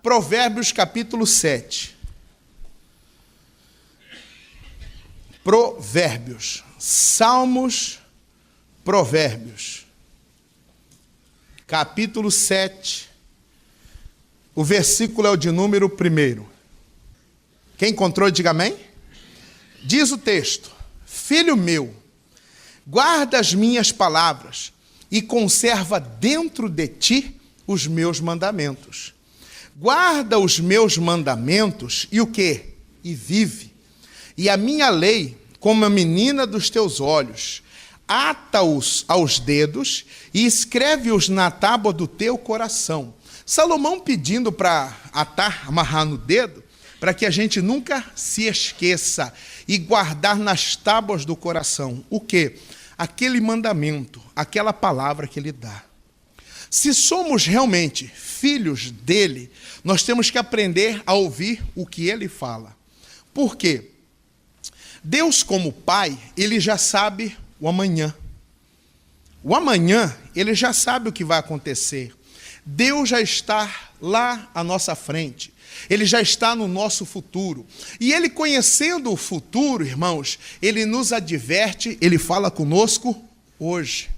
Provérbios capítulo 7. Provérbios. Salmos, Provérbios. Capítulo 7. O versículo é o de número 1. Quem encontrou, diga amém. Diz o texto: Filho meu, guarda as minhas palavras e conserva dentro de ti os meus mandamentos. Guarda os meus mandamentos e o quê? E vive. E a minha lei como a menina dos teus olhos. Ata-os aos dedos e escreve-os na tábua do teu coração. Salomão pedindo para amarrar no dedo, para que a gente nunca se esqueça e guardar nas tábuas do coração. O quê? Aquele mandamento, aquela palavra que ele dá. Se somos realmente filhos dele, nós temos que aprender a ouvir o que ele fala. Por quê? Deus, como pai, ele já sabe o amanhã. O amanhã, ele já sabe o que vai acontecer. Deus já está lá à nossa frente. Ele já está no nosso futuro. E ele, conhecendo o futuro, irmãos, ele nos adverte, ele fala conosco hoje.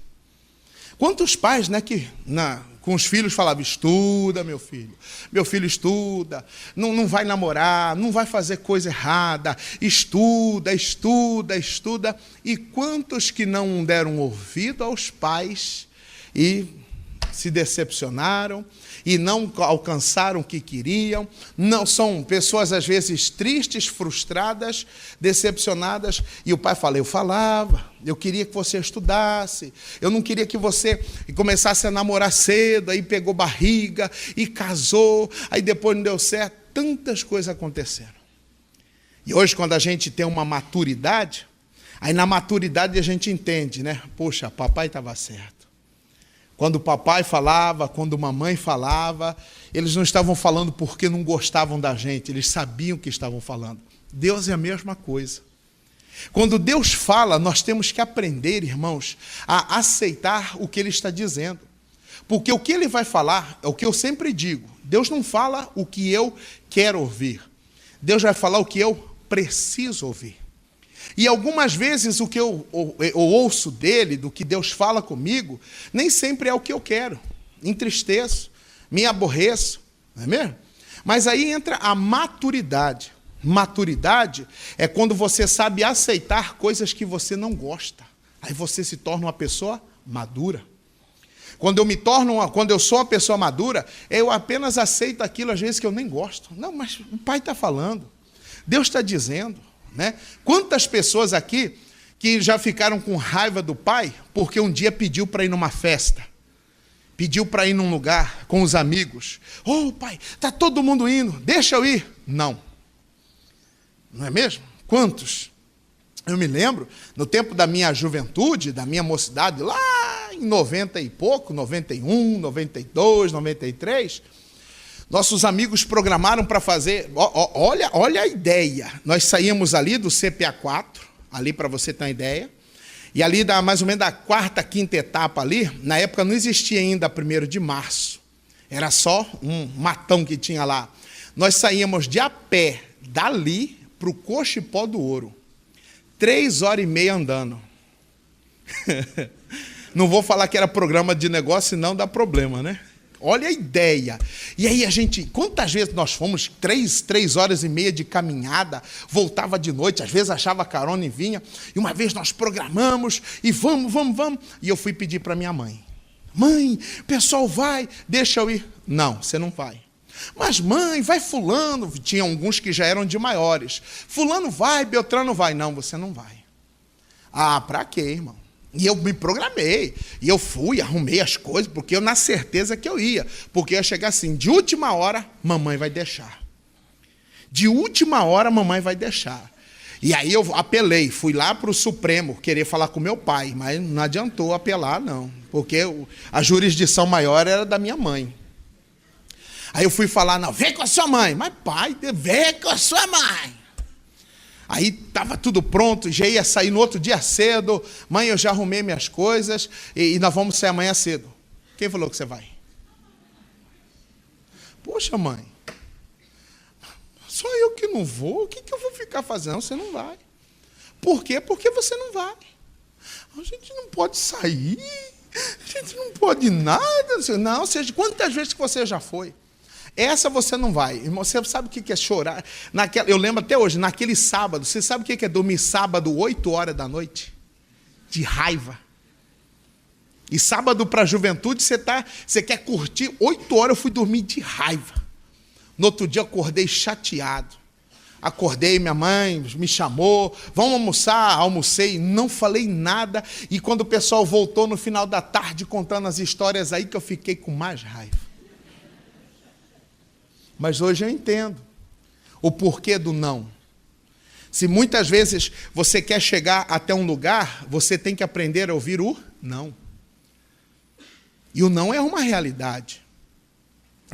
Quantos pais, né, com os filhos falavam: estuda, meu filho estuda, não vai namorar, não vai fazer coisa errada, estuda. E quantos que não deram ouvido aos pais e se decepcionaram e não alcançaram o que queriam? Não são pessoas às vezes tristes, frustradas, decepcionadas, e o pai fala: eu falava, eu queria que você estudasse, eu não queria que você começasse a namorar cedo, aí pegou barriga e casou, aí depois não deu certo. Tantas coisas aconteceram. E hoje, quando a gente tem uma maturidade, aí na maturidade a gente entende, né? Poxa, papai estava certo. Quando o papai falava, quando a mamãe falava, eles não estavam falando porque não gostavam da gente, eles sabiam o que estavam falando. Deus é a mesma coisa. Quando Deus fala, nós temos que aprender, irmãos, a aceitar o que Ele está dizendo. Porque o que Ele vai falar é o que eu sempre digo: Deus não fala o que eu quero ouvir. Deus vai falar o que eu preciso ouvir. E algumas vezes o que eu ouço dele, do que Deus fala comigo, nem sempre é o que eu quero. Entristeço, me aborreço, não é mesmo? Mas aí entra a maturidade. Maturidade é quando você sabe aceitar coisas que você não gosta. Aí você se torna uma pessoa madura. Quando eu sou uma pessoa madura, eu apenas aceito aquilo às vezes que eu nem gosto. Não, mas o pai está falando, Deus está dizendo. Né? Quantas pessoas aqui que já ficaram com raiva do pai porque um dia pediu para ir numa festa, pediu para ir num lugar com os amigos. Ô pai, está todo mundo indo, deixa eu ir. Não é mesmo? Quantos? Eu me lembro, no tempo da minha juventude, da minha mocidade, lá em 90 e pouco, 91, 92, 93... nossos amigos programaram para fazer, olha a ideia, nós saímos ali do CPA 4, ali para você ter uma ideia, e ali mais ou menos da 4ª, 5ª etapa ali, na época não existia ainda 1º de março, era só um matão que tinha lá. Nós saímos de a pé dali para o Cochipó do Ouro, 3h30 andando. Não vou falar que era programa de negócio, senão dá problema, né? Olha a ideia. E aí quantas vezes nós fomos 3h30 de caminhada, voltava de noite, às vezes achava carona e vinha, e uma vez nós programamos, e vamos, e eu fui pedir para minha mãe: mãe, o pessoal vai, deixa eu ir. Não, você não vai. Mas mãe, vai fulano, tinha alguns que já eram de maiores, fulano vai, Beltrano vai. Não, você não vai. Ah, para quê, irmão? E eu me programei, e eu fui, arrumei as coisas, porque eu na certeza que eu ia, porque eu ia chegar assim: de última hora, mamãe vai deixar. De última hora, mamãe vai deixar. E aí eu apelei, fui lá para o Supremo, querer falar com meu pai, mas não adiantou apelar, não, porque a jurisdição maior era da minha mãe. Aí eu fui falar: não, vem com a sua mãe. Mas pai, vem com a sua mãe. Aí estava tudo pronto, já ia sair no outro dia cedo. Mãe, eu já arrumei minhas coisas e nós vamos sair amanhã cedo. Quem falou que você vai? Poxa, mãe, só eu que não vou, o que eu vou ficar fazendo? Não, você não vai. Por quê? Porque você não vai. A gente não pode sair, a gente não pode nada. Não, seja, quantas vezes que você já foi? Essa você não vai. Irmão, você sabe o que é chorar? Eu lembro até hoje, naquele sábado, você sabe o que é dormir sábado, 8 horas da noite? De raiva. E sábado para a juventude, você quer curtir, 8 horas eu fui dormir de raiva. No outro dia eu acordei chateado. Acordei, minha mãe me chamou, vamos almoçar, almocei, não falei nada. E quando o pessoal voltou no final da tarde contando as histórias, aí que eu fiquei com mais raiva. Mas hoje eu entendo o porquê do não. Se muitas vezes você quer chegar até um lugar, você tem que aprender a ouvir o não. E o não é uma realidade.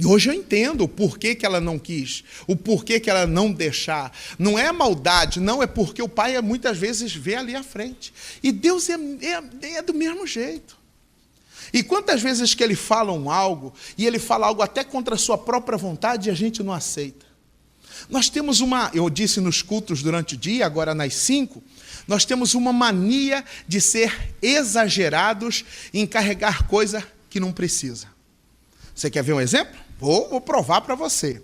E hoje eu entendo o porquê que ela não quis, o porquê que ela não deixar. Não é maldade, não, é porque o pai muitas vezes vê ali à frente. E Deus é do mesmo jeito. E quantas vezes que ele fala algo, e ele fala algo até contra a sua própria vontade, e a gente não aceita. Nós temos eu disse nos cultos durante o dia, agora nas 5, nós temos uma mania de ser exagerados em carregar coisa que não precisa. Você quer ver um exemplo? Vou provar para você.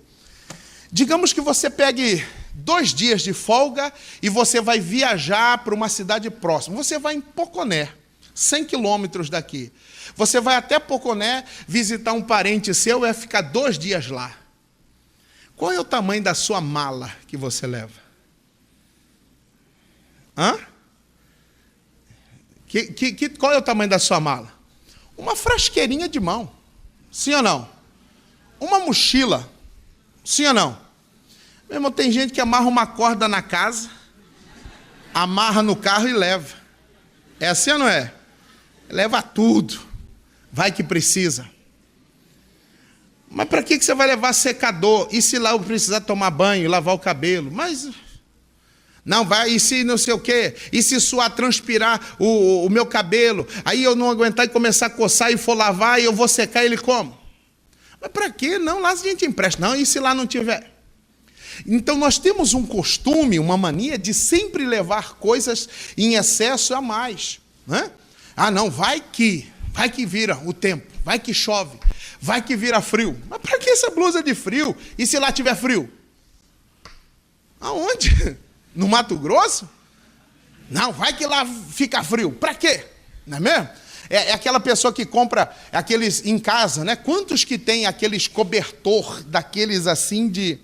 Digamos que você pegue 2 dias de folga e você vai viajar para uma cidade próxima. Você vai em Poconé, 100 quilômetros daqui. Você vai até Poconé visitar um parente seu e vai ficar 2 dias lá. Qual é o tamanho da sua mala que você leva? Hã? Qual é o tamanho da sua mala? Uma frasqueirinha de mão. Sim ou não? Uma mochila. Sim ou não? Meu irmão, tem gente que amarra uma corda na casa, amarra no carro e leva. É assim ou não é? Leva tudo. Vai que precisa. Mas para que você vai levar secador? E se lá eu precisar tomar banho, lavar o cabelo? Mas não vai, e se não sei o quê? E se suar, transpirar o meu cabelo? Aí eu não aguentar e começar a coçar e for lavar e eu vou secar ele como? Mas para quê? Não, lá a gente empresta. Não, e se lá não tiver? Então nós temos um costume, uma mania de sempre levar coisas em excesso a mais. Né? Ah, não, vai que vira o tempo, vai que chove, vai que vira frio. Mas para que essa blusa de frio? E se lá tiver frio? Aonde? No Mato Grosso? Não, vai que lá fica frio. Para quê? Não é mesmo? É aquela pessoa que compra aqueles em casa, né? Quantos que tem aqueles cobertor daqueles assim de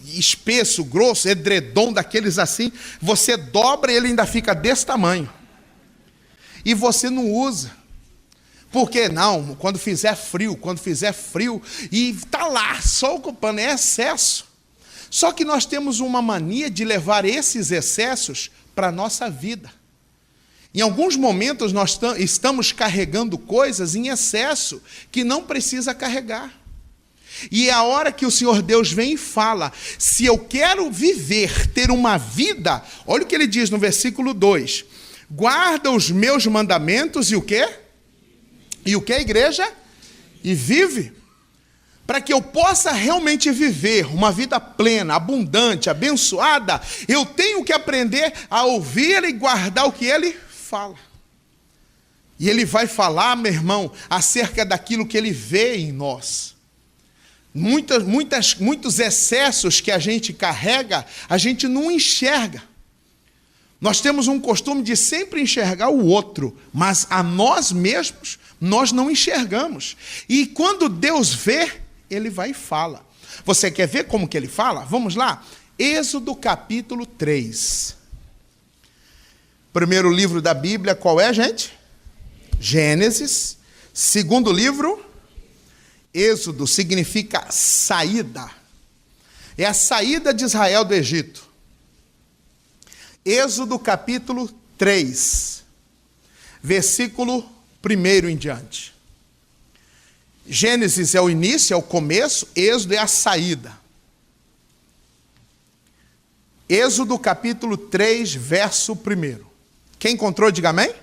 espesso, grosso, edredom daqueles assim, você dobra e ele ainda fica desse tamanho. E você não usa. Por quê? Não, quando fizer frio, e está lá, só ocupando, é excesso. Só que nós temos uma mania de levar esses excessos para a nossa vida. Em alguns momentos nós estamos carregando coisas em excesso que não precisa carregar. E é a hora que o Senhor Deus vem e fala, se eu quero viver, ter uma vida, olha o que ele diz no versículo 2, guarda os meus mandamentos e o quê? E o que, igreja? E vive. Para que eu possa realmente viver uma vida plena, abundante, abençoada, eu tenho que aprender a ouvir e guardar o que ele fala. E ele vai falar, meu irmão, acerca daquilo que ele vê em nós. Muitos excessos que a gente carrega, a gente não enxerga. Nós temos um costume de sempre enxergar o outro, mas a nós mesmos, nós não enxergamos. E quando Deus vê, ele vai e fala. Você quer ver como que ele fala? Vamos lá. Êxodo capítulo 3. Primeiro livro da Bíblia, qual é, gente? Gênesis. Segundo livro, Êxodo, significa saída. É a saída de Israel do Egito. Êxodo capítulo 3, versículo 1 em diante. Gênesis é o início, é o começo, Êxodo é a saída. Êxodo capítulo 3, verso 1. Quem encontrou, diga amém.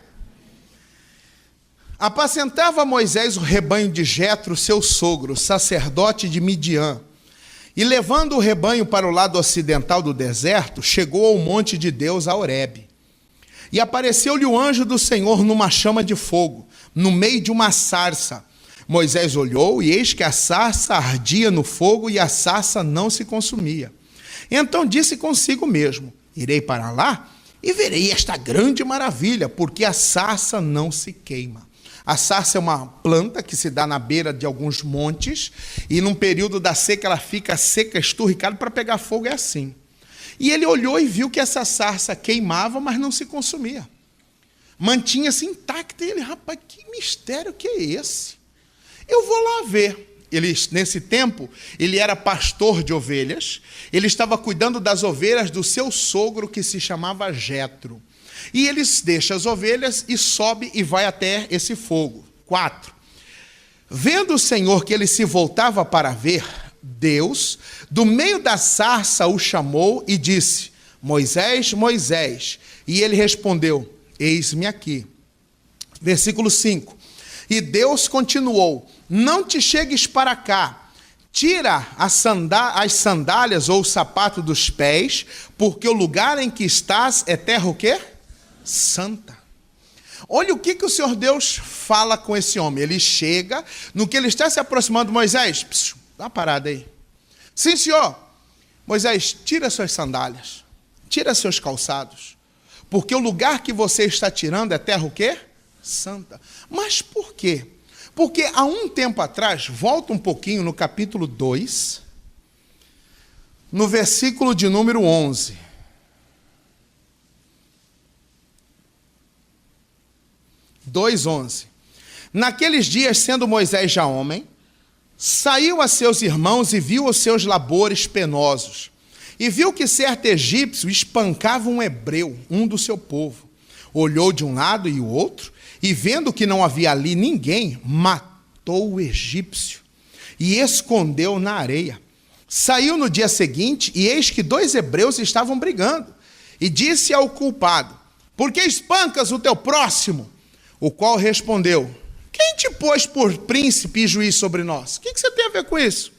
Apacentava Moisés o rebanho de Jetro, seu sogro, sacerdote de Midian. E levando o rebanho para o lado ocidental do deserto, chegou ao monte de Deus, a Horebe. E apareceu-lhe o anjo do Senhor numa chama de fogo, no meio de uma sarça. Moisés olhou, e eis que a sarça ardia no fogo, e a sarça não se consumia. Então disse consigo mesmo: irei para lá, e verei esta grande maravilha, porque a sarça não se queima. A sarça é uma planta que se dá na beira de alguns montes, e num período da seca ela fica seca, esturricada, para pegar fogo é assim. E ele olhou e viu que essa sarça queimava, mas não se consumia. Mantinha-se intacta, e ele, rapaz, que mistério que é esse? Eu vou lá ver. Ele, nesse tempo, ele era pastor de ovelhas, ele estava cuidando das ovelhas do seu sogro, que se chamava Jetro. E ele deixa as ovelhas e sobe e vai até esse fogo. 4. Vendo o Senhor que ele se voltava para ver, Deus, do meio da sarça, o chamou e disse: Moisés, Moisés. E ele respondeu: eis-me aqui. Versículo 5. E Deus continuou: não te chegues para cá, tira as sandálias ou o sapato dos pés, porque o lugar em que estás é terra o quê? Santa. Olha o que o Senhor Deus fala com esse homem. Ele chega, no que ele está se aproximando, Moisés, dá uma parada aí. Sim, senhor. Moisés, tira suas sandálias, tira seus calçados, porque o lugar que você está tirando é terra o quê? Santa. Mas por quê? Porque há um tempo atrás, volta um pouquinho no capítulo 2, no versículo de número 11. Naqueles dias, sendo Moisés já homem, saiu a seus irmãos e viu os seus labores penosos. E viu que certo egípcio espancava um hebreu, um do seu povo. Olhou de um lado e o outro, e vendo que não havia ali ninguém, matou o egípcio e escondeu na areia. Saiu no dia seguinte, e eis que 2 hebreus estavam brigando. E disse ao culpado: por que espancas o teu próximo? O qual respondeu: quem te pôs por príncipe e juiz sobre nós? O que você tem a ver com isso?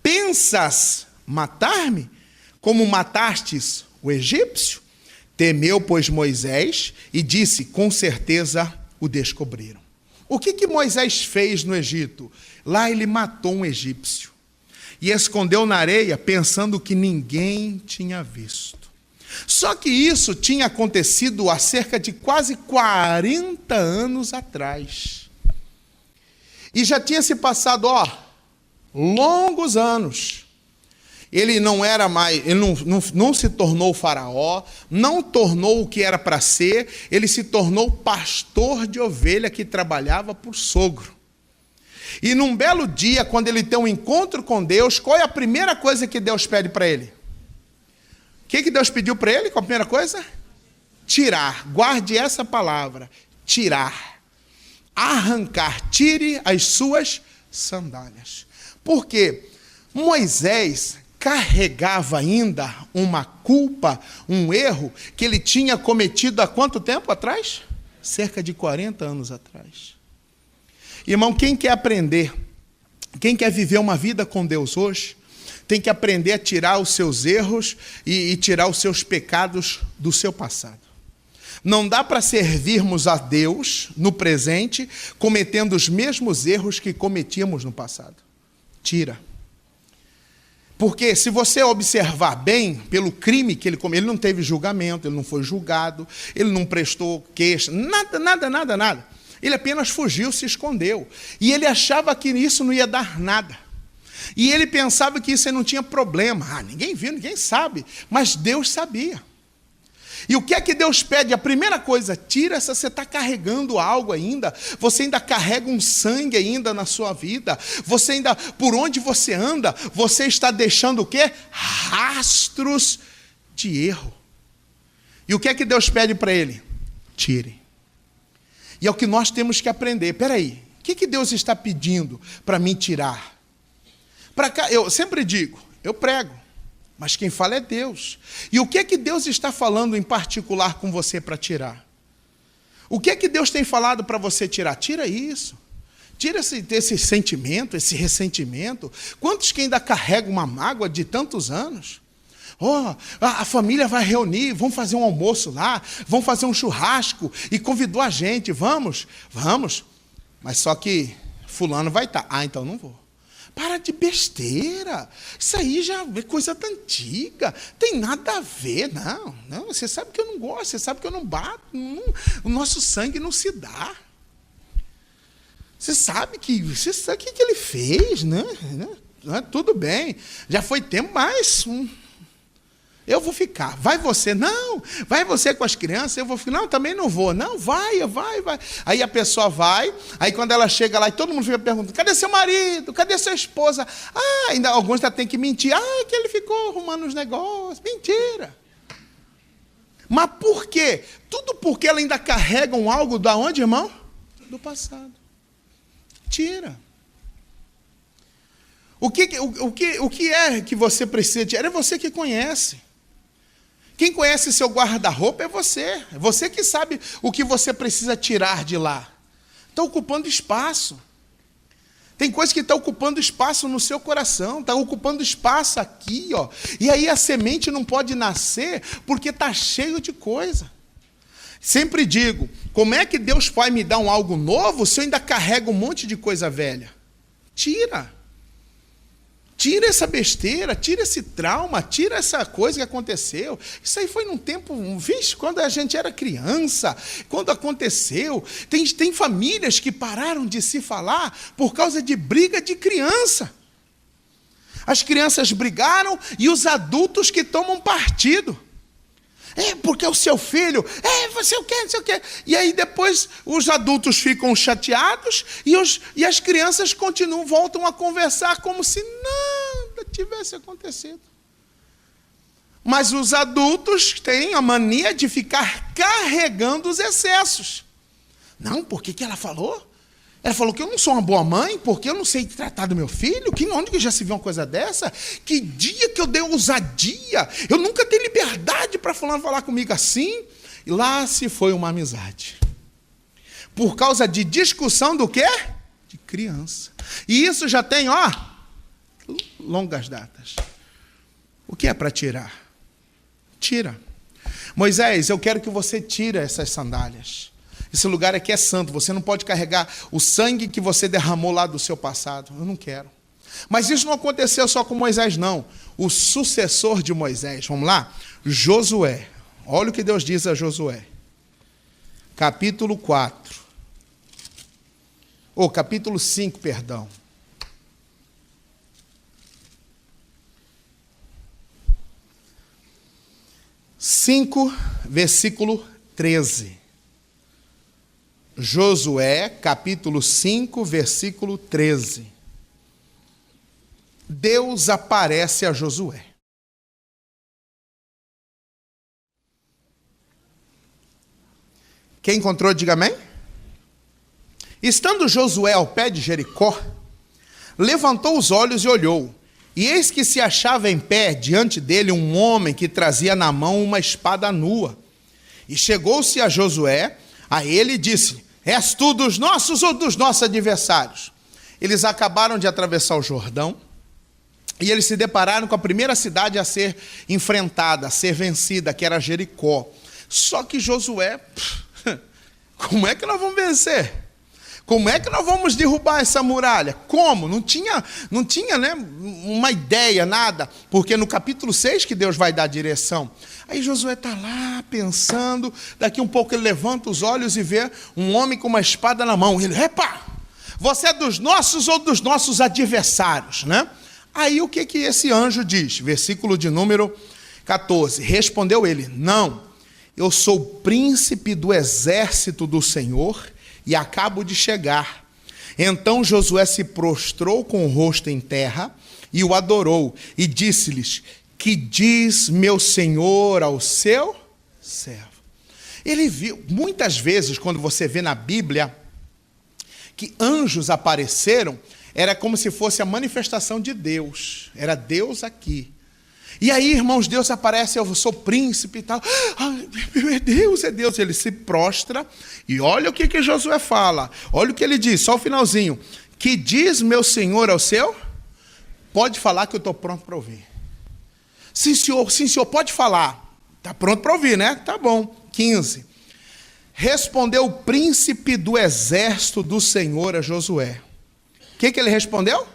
Pensas matar-me, como matastes o egípcio? Temeu, pois, Moisés, e disse: com certeza o descobriram. O que Moisés fez no Egito? Lá ele matou um egípcio e escondeu na areia, pensando que ninguém tinha visto. Só que isso tinha acontecido há cerca de quase 40 anos atrás. E já tinha se passado, longos anos. Ele não era mais, ele não se tornou faraó, não tornou o que era para ser, ele se tornou pastor de ovelha que trabalhava por sogro. E num belo dia, quando ele tem um encontro com Deus, qual é a primeira coisa que Deus pede para ele? O que Deus pediu para ele? Qual a primeira coisa? Tirar. Guarde essa palavra. Tirar. Arrancar. Tire as suas sandálias. Porque Moisés carregava ainda uma culpa, um erro que ele tinha cometido há quanto tempo atrás? Cerca de 40 anos atrás. Irmão, quem quer aprender, quem quer viver uma vida com Deus hoje, tem que aprender a tirar os seus erros e tirar os seus pecados do seu passado. Não dá para servirmos a Deus no presente cometendo os mesmos erros que cometíamos no passado. Tira. Porque se você observar bem, pelo crime que ele cometeu, ele não teve julgamento, ele não foi julgado, ele não prestou queixa, nada. Ele apenas fugiu, se escondeu. E ele achava que isso não ia dar nada. E ele pensava que isso aí não tinha problema. Ninguém viu, ninguém sabe. Mas Deus sabia. E o que é que Deus pede? A primeira coisa, tira essa, você está carregando algo ainda, você ainda carrega um sangue ainda na sua vida, você ainda, por onde você anda, você está deixando o quê? Rastros de erro. E o que é que Deus pede para ele? Tire. E é o que nós temos que aprender. Peraí, o que Deus está pedindo para mim tirar? Para cá, eu sempre digo, eu prego, Mas quem fala é Deus. E o que é que Deus está falando em particular com você para tirar? O que é que Deus tem falado para você tirar? Tira isso. Tira esse sentimento, esse ressentimento. Quantos que ainda carregam uma mágoa de tantos anos? A família vai reunir, vão fazer um almoço lá, vão fazer um churrasco e convidou a gente. Vamos. Mas só que fulano vai estar. Então não vou. Para de besteira. Isso aí já é coisa da antiga. Tem nada a ver, não. Você sabe que eu não gosto, você sabe que eu não bato. O nosso sangue não se dá. Você sabe que ele fez, né? Tudo bem. Já foi tempo, mas eu vou ficar. Vai você? Não. Vai você com as crianças? Eu vou ficar. Não, também não vou. Não, vai. Aí a pessoa vai, aí quando ela chega lá e todo mundo fica perguntando, cadê seu marido? Cadê sua esposa? Ainda alguns já tem que mentir. Que ele ficou arrumando os negócios. Mentira. Mas por quê? Tudo porque ela ainda carregam algo da onde, irmão? Do passado. Tira. O que é que você precisa tirar? É você que conhece. Quem conhece seu guarda-roupa é você. É você que sabe o que você precisa tirar de lá. Está ocupando espaço. Tem coisa que está ocupando espaço no seu coração, está ocupando espaço aqui, ó. E aí a semente não pode nascer porque está cheio de coisa. Sempre digo, como é que Deus vai me dar algo novo se eu ainda carrego um monte de coisa velha? Tira. Tira essa besteira, tira esse trauma, tira essa coisa que aconteceu. Isso aí foi num tempo, quando a gente era criança, quando aconteceu. Tem famílias que pararam de se falar por causa de briga de criança. As crianças brigaram e os adultos que tomam partido. Porque é o seu filho, você o quê, não sei o quê. E aí depois os adultos ficam chateados e as crianças voltam a conversar como se nada tivesse acontecido. Mas os adultos têm a mania de ficar carregando os excessos. Não, por que ela falou? Ela falou que eu não sou uma boa mãe, porque eu não sei tratar do meu filho. Onde que já se viu uma coisa dessa? Que dia que eu dei ousadia? Eu nunca dei liberdade para fulano falar comigo assim. E lá se foi uma amizade. Por causa de discussão do quê? De criança. E isso já tem, longas datas. O que é para tirar? Tira. Moisés, eu quero que você tire essas sandálias. Esse lugar aqui é santo, você não pode carregar o sangue que você derramou lá do seu passado. Eu não quero. Mas isso não aconteceu só com Moisés, não. O sucessor de Moisés, vamos lá? Josué. Olha o que Deus diz a Josué. Capítulo 4. Capítulo 5, perdão. Versículo 13. Josué, capítulo 5, versículo 13. Deus aparece a Josué. Quem encontrou, diga amém. Estando Josué ao pé de Jericó, levantou os olhos e olhou, e eis que se achava em pé diante dele um homem que trazia na mão uma espada nua. E chegou-se a Josué, a ele e disse: és tu dos nossos ou dos nossos adversários? Eles acabaram de atravessar o Jordão e eles se depararam com a primeira cidade a ser enfrentada, a ser vencida, que era Jericó. Só que Josué, como é que nós vamos vencer? Como é que nós vamos derrubar essa muralha? Como? Não tinha uma ideia, nada, porque no capítulo 6 que Deus vai dar a direção. Aí Josué está lá pensando, daqui um pouco ele levanta os olhos e vê um homem com uma espada na mão. Ele, epa, você é dos nossos ou dos nossos adversários, né? Aí o que esse anjo diz? Versículo de número 14. Respondeu ele: não, eu sou príncipe do exército do Senhor e acabo de chegar. Então Josué se prostrou com o rosto em terra e o adorou e disse-lhes: que diz meu senhor ao seu servo? Ele viu, muitas vezes quando você vê na Bíblia que anjos apareceram, era como se fosse a manifestação de Deus, era Deus aqui. E aí, irmãos, Deus aparece, eu sou príncipe e tal. Ai, é Deus, é Deus. Ele se prostra e olha o que Josué fala. Olha o que ele diz, só o finalzinho. Que diz meu senhor ao seu? Pode falar que eu estou pronto para ouvir. Sim, senhor, pode falar. Está pronto para ouvir, né? Tá bom. 15. Respondeu o príncipe do exército do Senhor a Josué. O que ele respondeu?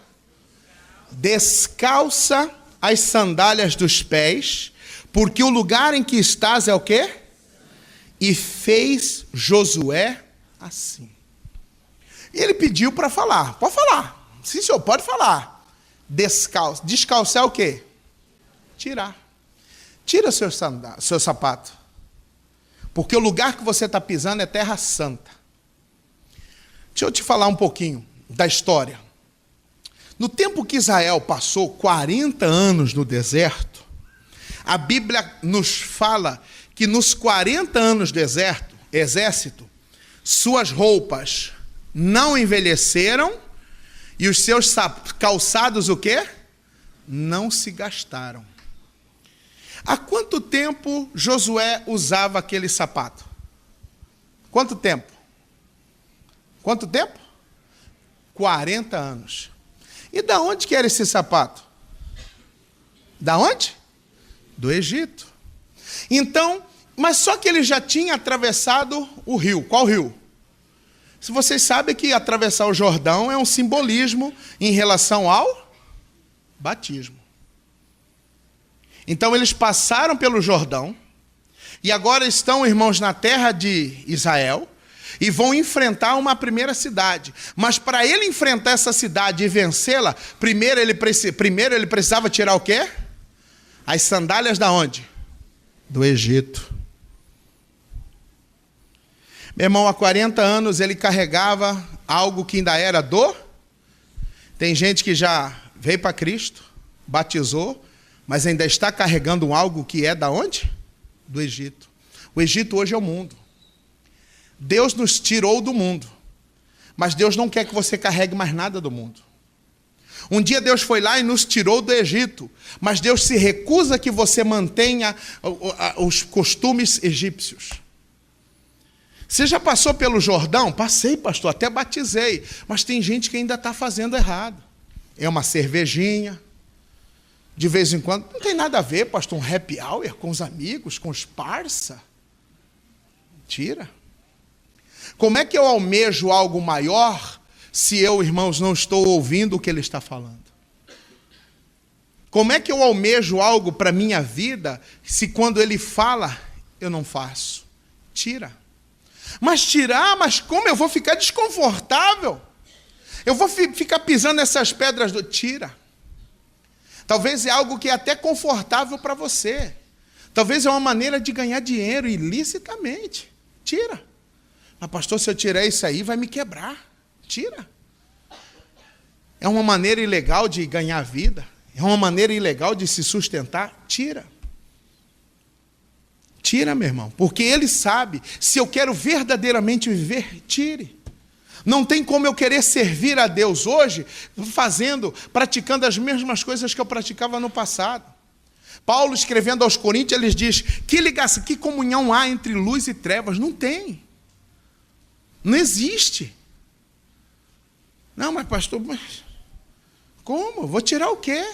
Descalça as sandálias dos pés, porque o lugar em que estás é o quê? E fez Josué assim. E ele pediu para falar. Pode falar. Sim, senhor, pode falar. Descalçar é o quê? Tirar. Tira seu sapato. Porque o lugar que você está pisando é terra santa. Deixa eu te falar um pouquinho da história. No tempo que Israel passou 40 anos no deserto, a Bíblia nos fala que nos 40 anos do exército, suas roupas não envelheceram e os seus calçados o quê? Não se gastaram. Há quanto tempo Josué usava aquele sapato? Quanto tempo? Quanto tempo? 40 anos. E da onde que era esse sapato? Da onde? Do Egito. Então, mas só que ele já tinha atravessado o rio. Qual rio? Se vocês sabem que atravessar o Jordão é um simbolismo em relação ao batismo. Então eles passaram pelo Jordão e agora estão, irmãos, na terra de Israel e vão enfrentar uma primeira cidade. Mas para ele enfrentar essa cidade e vencê-la, primeiro ele precisava tirar o quê? As sandálias da onde? Do Egito. Meu irmão, há 40 anos ele carregava algo que ainda era Tem gente que já veio para Cristo, batizou, mas ainda está carregando algo que é da onde? Do Egito. O Egito hoje é o mundo. Deus nos tirou do mundo, mas Deus não quer que você carregue mais nada do mundo. Um dia Deus foi lá e nos tirou do Egito, mas Deus se recusa que você mantenha os costumes egípcios. Você já passou pelo Jordão? Passei, pastor, até batizei, mas tem gente que ainda está fazendo errado. É uma cervejinha, de vez em quando, não tem nada a ver, pastor, um happy hour com os amigos, com os parça. Tira. Como é que eu almejo algo maior se eu, irmãos, não estou ouvindo o que ele está falando? Como é que eu almejo algo para a minha vida se quando ele fala, eu não faço? Tira. Mas como eu vou ficar desconfortável? Eu vou ficar pisando nessas pedras Tira. Talvez é algo que é até confortável para você. Talvez é uma maneira de ganhar dinheiro ilicitamente. Tira. Mas, pastor, se eu tirar isso aí, vai me quebrar. Tira. É uma maneira ilegal de ganhar vida. É uma maneira ilegal de se sustentar. Tira. Tira, meu irmão. Porque ele sabe, se eu quero verdadeiramente viver, tire. Não tem como eu querer servir a Deus hoje, praticando as mesmas coisas que eu praticava no passado. Paulo, escrevendo aos Coríntios, ele diz, que ligação, que comunhão há entre luz e trevas? Não tem. Não existe. Não, mas pastor, como? Vou tirar o quê?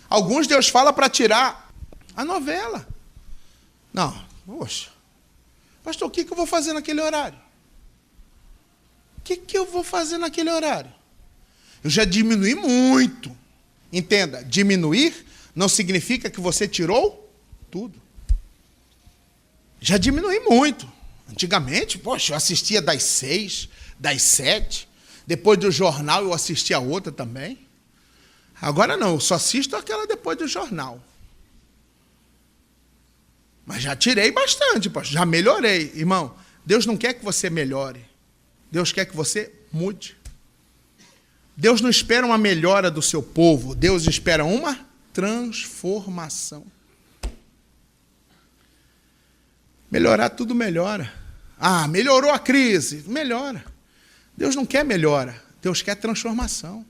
Alguns Deus fala para tirar a novela. Não, poxa. Pastor, o que eu vou fazer naquele horário? O que eu vou fazer naquele horário? Eu já diminui muito. Entenda, diminuir não significa que você tirou tudo. Já diminui muito. Antigamente, poxa, eu assistia das 6, das 7. Depois do jornal eu assistia a outra também. Agora não, eu só assisto aquela depois do jornal. Mas já tirei bastante, poxa, já melhorei. Irmão, Deus não quer que você melhore. Deus quer que você mude. Deus não espera uma melhora do seu povo. Deus espera uma transformação. Melhorar, tudo melhora. Ah, melhorou a crise. Melhora. Deus não quer melhora. Deus quer transformação.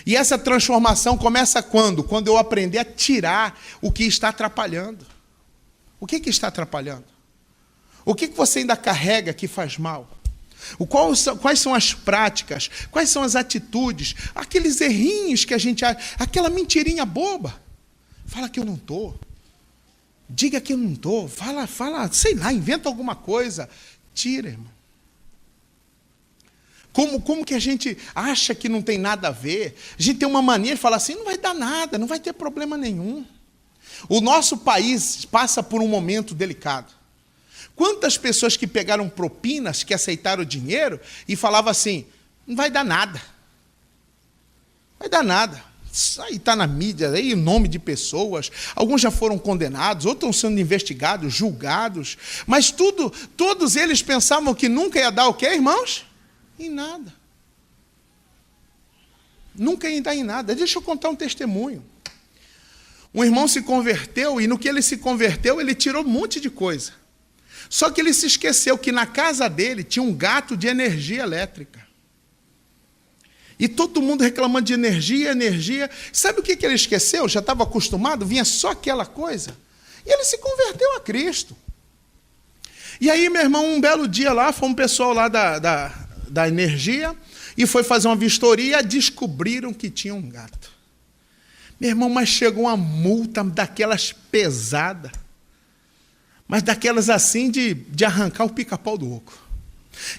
E essa transformação começa quando? Quando eu aprender a tirar o que está atrapalhando. O que está atrapalhando? O que você ainda carrega que faz mal? Quais são as práticas? Quais são as atitudes? Aqueles errinhos que a gente... Aquela mentirinha boba. Fala que eu não estou. Diga que eu não estou. Fala, sei lá, inventa alguma coisa. Tira, irmão. Como que a gente acha que não tem nada a ver? A gente tem uma mania de falar assim, não vai dar nada, não vai ter problema nenhum. O nosso país passa por um momento delicado. Quantas pessoas que pegaram propinas, que aceitaram o dinheiro e falavam assim, não vai dar nada. Vai dar nada. Isso aí está na mídia, aí o nome de pessoas. Alguns já foram condenados, outros estão sendo investigados, julgados. Mas todos eles pensavam que nunca ia dar o quê, irmãos? Em nada. Nunca ia dar em nada. Deixa eu contar um testemunho. Um irmão se converteu e no que ele se converteu, ele tirou um monte de coisa. Só que ele se esqueceu que na casa dele tinha um gato de energia elétrica. E todo mundo reclamando de energia. Sabe o que ele esqueceu? Já estava acostumado, vinha só aquela coisa. E ele se converteu a Cristo. E aí, meu irmão, um belo dia lá, foi um pessoal lá da energia e foi fazer uma vistoria, descobriram que tinha um gato. Meu irmão, mas chegou uma multa daquelas pesadas, mas daquelas assim de arrancar o pica-pau do oco.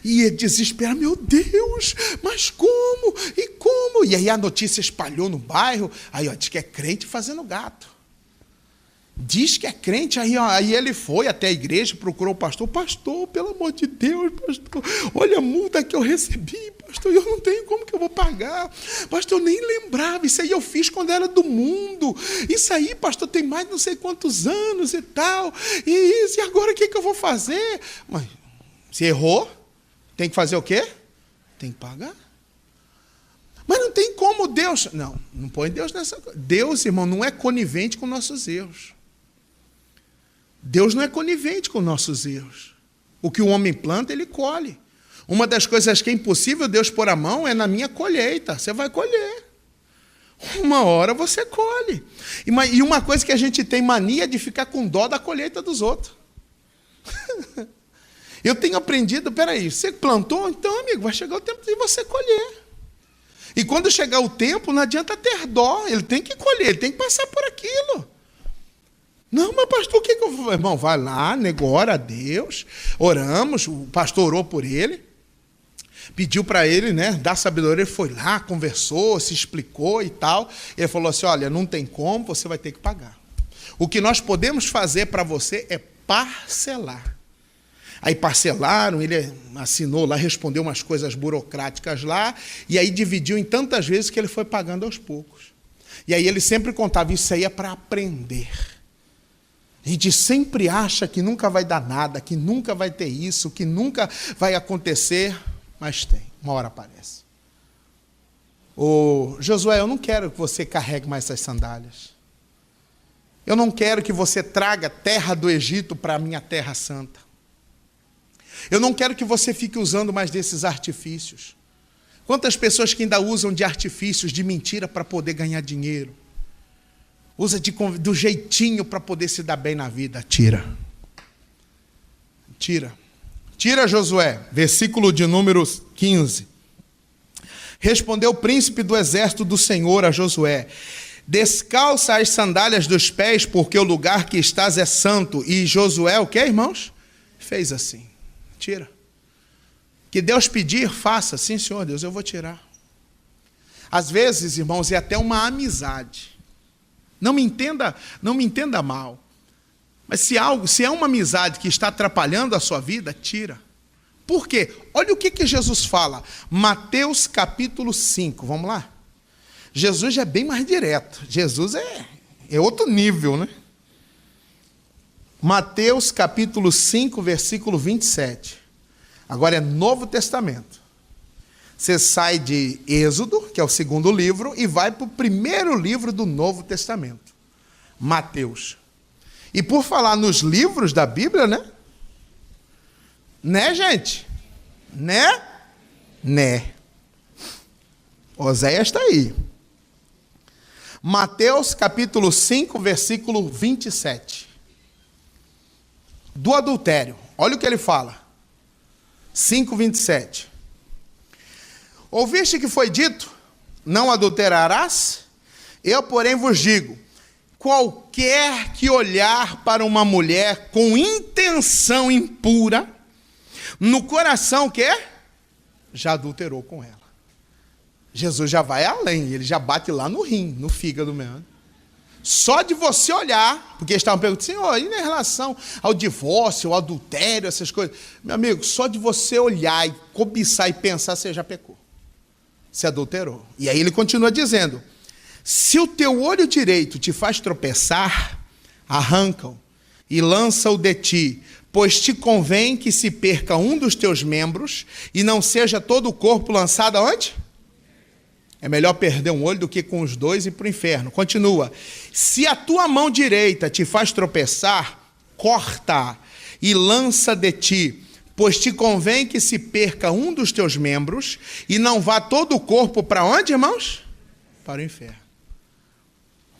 E ele desespera, meu Deus, mas como? E como? E aí a notícia espalhou no bairro, aí ó, diz que é crente fazendo gato. Diz que é crente, aí ele foi até a igreja, procurou o pastor, pelo amor de Deus, pastor, olha a multa que eu recebi, pastor, eu não tenho como que eu vou pagar, pastor, eu nem lembrava, isso aí eu fiz quando era do mundo, isso aí, pastor, tem mais de não sei quantos anos e tal, e agora o que eu vou fazer? Mas, se errou, tem que fazer o quê? Tem que pagar. Mas não tem como Deus... Não põe Deus nessa coisa. Deus, irmão, não é conivente com nossos erros. Deus não é conivente com nossos erros. O que o homem planta, ele colhe. Uma das coisas que é impossível Deus pôr a mão é na minha colheita. Você vai colher. Uma hora você colhe. E uma coisa que a gente tem mania de ficar com dó da colheita dos outros. Eu tenho aprendido, peraí, você plantou, então, amigo, vai chegar o tempo de você colher. E quando chegar o tempo, não adianta ter dó, ele tem que colher, ele tem que passar por aquilo. Não, mas pastor, o que eu vou... Irmão, vai lá, ora a Deus, oramos, o pastor orou por ele, pediu para ele, dar sabedoria, ele foi lá, conversou, se explicou e tal. Ele falou assim, olha, não tem como, você vai ter que pagar. O que nós podemos fazer para você é parcelar. Aí parcelaram, ele assinou lá, respondeu umas coisas burocráticas lá, e aí dividiu em tantas vezes que ele foi pagando aos poucos. E aí ele sempre contava, isso aí é para aprender. A gente sempre acha que nunca vai dar nada, que nunca vai ter isso, que nunca vai acontecer, mas tem, uma hora aparece. Ô, Josué, eu não quero que você carregue mais essas sandálias. Eu não quero que você traga terra do Egito para a minha terra santa. Eu não quero que você fique usando mais desses artifícios. Quantas pessoas que ainda usam de artifícios, de mentira para poder ganhar dinheiro? Usa do jeitinho para poder se dar bem na vida. Tira. Tira, Josué. Versículo de número 15. Respondeu o príncipe do exército do Senhor a Josué: descalça as sandálias dos pés, porque o lugar que estás é santo. E Josué, o que, irmãos? Fez assim. Tira. Que Deus pedir, faça. Sim, Senhor Deus, eu vou tirar. Às vezes, irmãos, é até uma amizade. Não me entenda mal. Mas se é uma amizade que está atrapalhando a sua vida, tira. Por quê? Olha o que Jesus fala. Mateus capítulo 5. Vamos lá? Jesus já é bem mais direto. Jesus é outro nível, né? Mateus capítulo 5, versículo 27. Agora é Novo Testamento. Você sai de Êxodo, que é o segundo livro, e vai para o primeiro livro do Novo Testamento. Mateus. E por falar nos livros da Bíblia, né, gente? Né? Oséias está aí. Mateus capítulo 5, versículo 27. Do adultério. Olha o que ele fala. 5, 27. Ouviste que foi dito, não adulterarás? Eu, porém, vos digo, qualquer que olhar para uma mulher com intenção impura, no coração já adulterou com ela. Jesus já vai além, ele já bate lá no rim, no fígado mesmo. Só de você olhar, porque eles estavam perguntando, Senhor, e em relação ao divórcio, ao adultério, essas coisas? Meu amigo, só de você olhar e cobiçar e pensar, você já pecou. Você adulterou. E aí ele continua dizendo, se o teu olho direito te faz tropeçar, arranca-o e lança-o de ti, pois te convém que se perca um dos teus membros e não seja todo o corpo lançado aonde? É melhor perder um olho do que com os dois ir para o inferno. Continua. Se a tua mão direita te faz tropeçar, corta e lança de ti, pois te convém que se perca um dos teus membros e não vá todo o corpo para onde, irmãos? Para o inferno.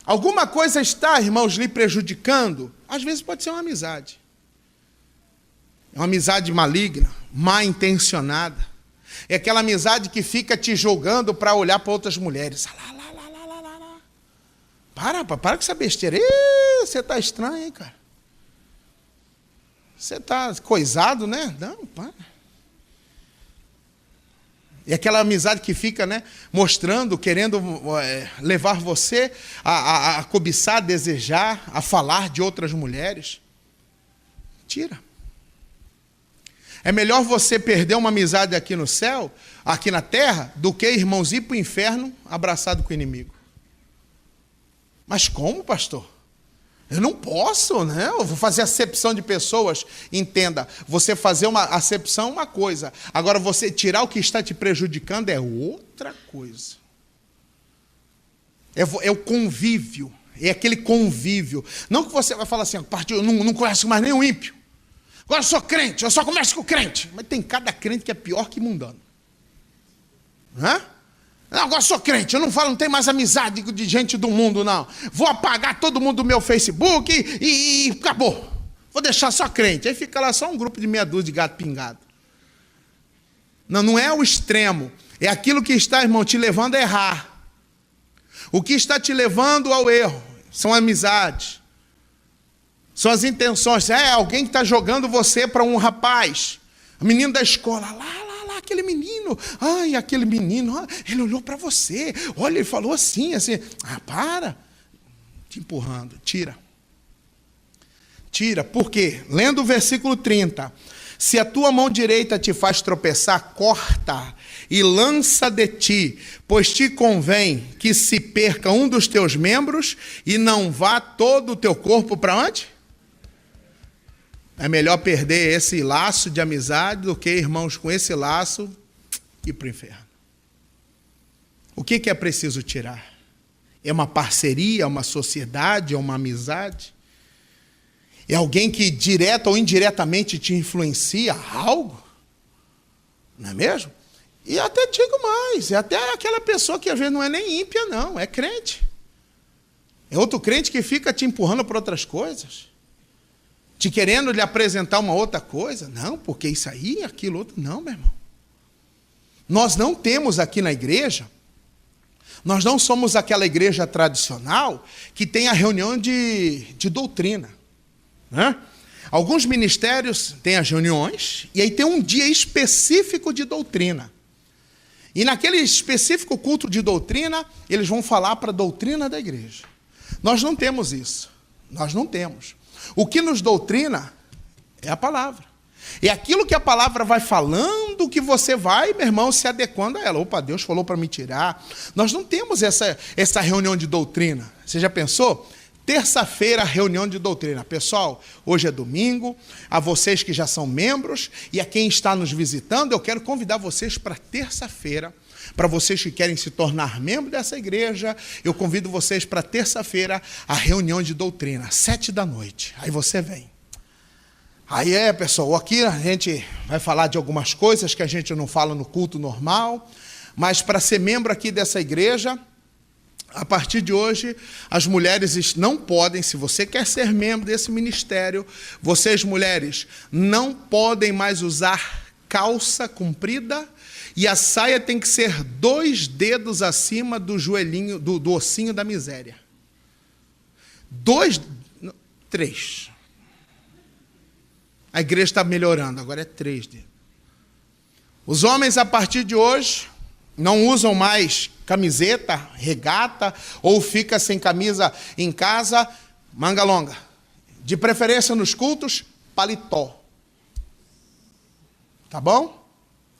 Alguma coisa está, irmãos, lhe prejudicando? Às vezes pode ser uma amizade. É uma amizade maligna, mal intencionada. É aquela amizade que fica te julgando para olhar para outras mulheres. Para com essa besteira. Você está estranho, hein, cara? Você está coisado, né? Não, para. E aquela amizade que fica, né, mostrando, querendo levar você a cobiçar, a desejar, a falar de outras mulheres. Tira. É melhor você perder uma amizade aqui no céu, aqui na terra, do que, irmãos, ir para o inferno abraçado com o inimigo. Mas como, pastor? Eu não posso, né? Eu vou fazer acepção de pessoas. Entenda, você fazer uma acepção é uma coisa. Agora, você tirar o que está te prejudicando é outra coisa. É o convívio. É aquele convívio. Não que você vai falar assim, eu não conheço mais nenhum ímpio. Agora eu sou crente, eu só começo com crente. Mas tem cada crente que é pior que mundano. Não, agora eu sou crente, eu não tenho mais amizade de gente do mundo, não. Vou apagar todo mundo do meu Facebook e acabou. Vou deixar só crente. Aí fica lá só um grupo de meia dúzia de gato pingado. Não é o extremo. É aquilo que está, irmão, te levando a errar. O que está te levando ao erro são amizades. São as intenções. Alguém que está jogando você para um rapaz. O menino da escola. Lá, aquele menino. Ai, aquele menino. Ele olhou para você. Olha, ele falou assim. Para. Te empurrando. Tira. Por quê? Lendo o versículo 30. Se a tua mão direita te faz tropeçar, corta e lança de ti, pois te convém que se perca um dos teus membros e não vá todo o teu corpo para onde? É melhor perder esse laço de amizade do que, irmãos, com esse laço ir para o inferno. O que é preciso tirar? É uma parceria, é uma sociedade, é uma amizade? É alguém que direta ou indiretamente te influencia algo? Não é mesmo? E até digo mais, é até aquela pessoa que às vezes não é nem ímpia, não, é crente. É outro crente que fica te empurrando para outras coisas. Te querendo lhe apresentar uma outra coisa. Não, porque isso aí, aquilo, outro. Não, meu irmão. Nós não temos aqui na igreja, nós não somos aquela igreja tradicional que tem a reunião de doutrina. Né? Alguns ministérios têm as reuniões e aí tem um dia específico de doutrina. E naquele específico culto de doutrina, eles vão falar para a doutrina da igreja. Nós não temos isso. Nós não temos. O que nos doutrina é a palavra. É aquilo que a palavra vai falando que você vai, meu irmão, se adequando a ela. Opa, Deus falou para me tirar. Nós não temos essa reunião de doutrina. Você já pensou? Terça-feira, reunião de doutrina. Pessoal, hoje é domingo. A vocês que já são membros e a quem está nos visitando, eu quero convidar vocês para terça-feira. Para vocês que querem se tornar membro dessa igreja, eu convido vocês para terça-feira, a reunião de doutrina, 19h. Aí você vem. Aí pessoal, aqui a gente vai falar de algumas coisas que a gente não fala no culto normal, mas para ser membro aqui dessa igreja, A partir de hoje, as mulheres não podem, se você quer ser membro desse ministério, vocês mulheres não podem mais usar calça comprida e a saia tem que ser 2 dedos acima do joelhinho, do ossinho da miséria. 3. A igreja está melhorando, agora é 3 dedos. Os homens, a partir de hoje, não usam mais camiseta, regata, ou fica sem camisa em casa, manga longa. De preferência nos cultos, paletó. Tá bom?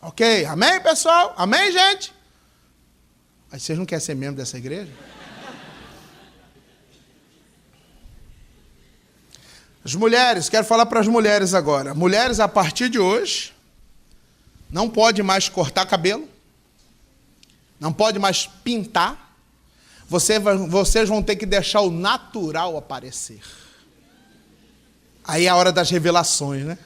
Ok, amém, pessoal? Amém, gente? Mas vocês não querem ser membro dessa igreja? As mulheres, quero falar para as mulheres agora. Mulheres, a partir de hoje, não pode mais cortar cabelo, não pode mais pintar, vocês vão ter que deixar o natural aparecer. Aí é a hora das revelações, né?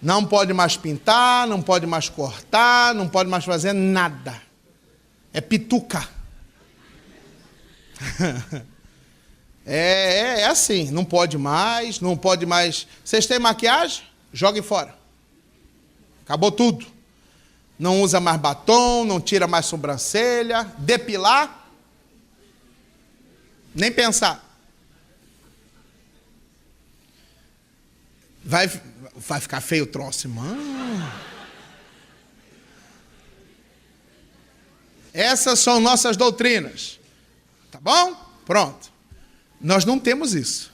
Não pode mais pintar, não pode mais cortar, não pode mais fazer nada. É pituca. É assim, não pode mais. Vocês têm maquiagem? Joguem fora. Acabou tudo. Não usa mais batom, não tira mais sobrancelha. Depilar? Nem pensar. Vai ficar feio o troço, irmão. Essas são nossas doutrinas. Tá bom? Pronto. Nós não temos isso.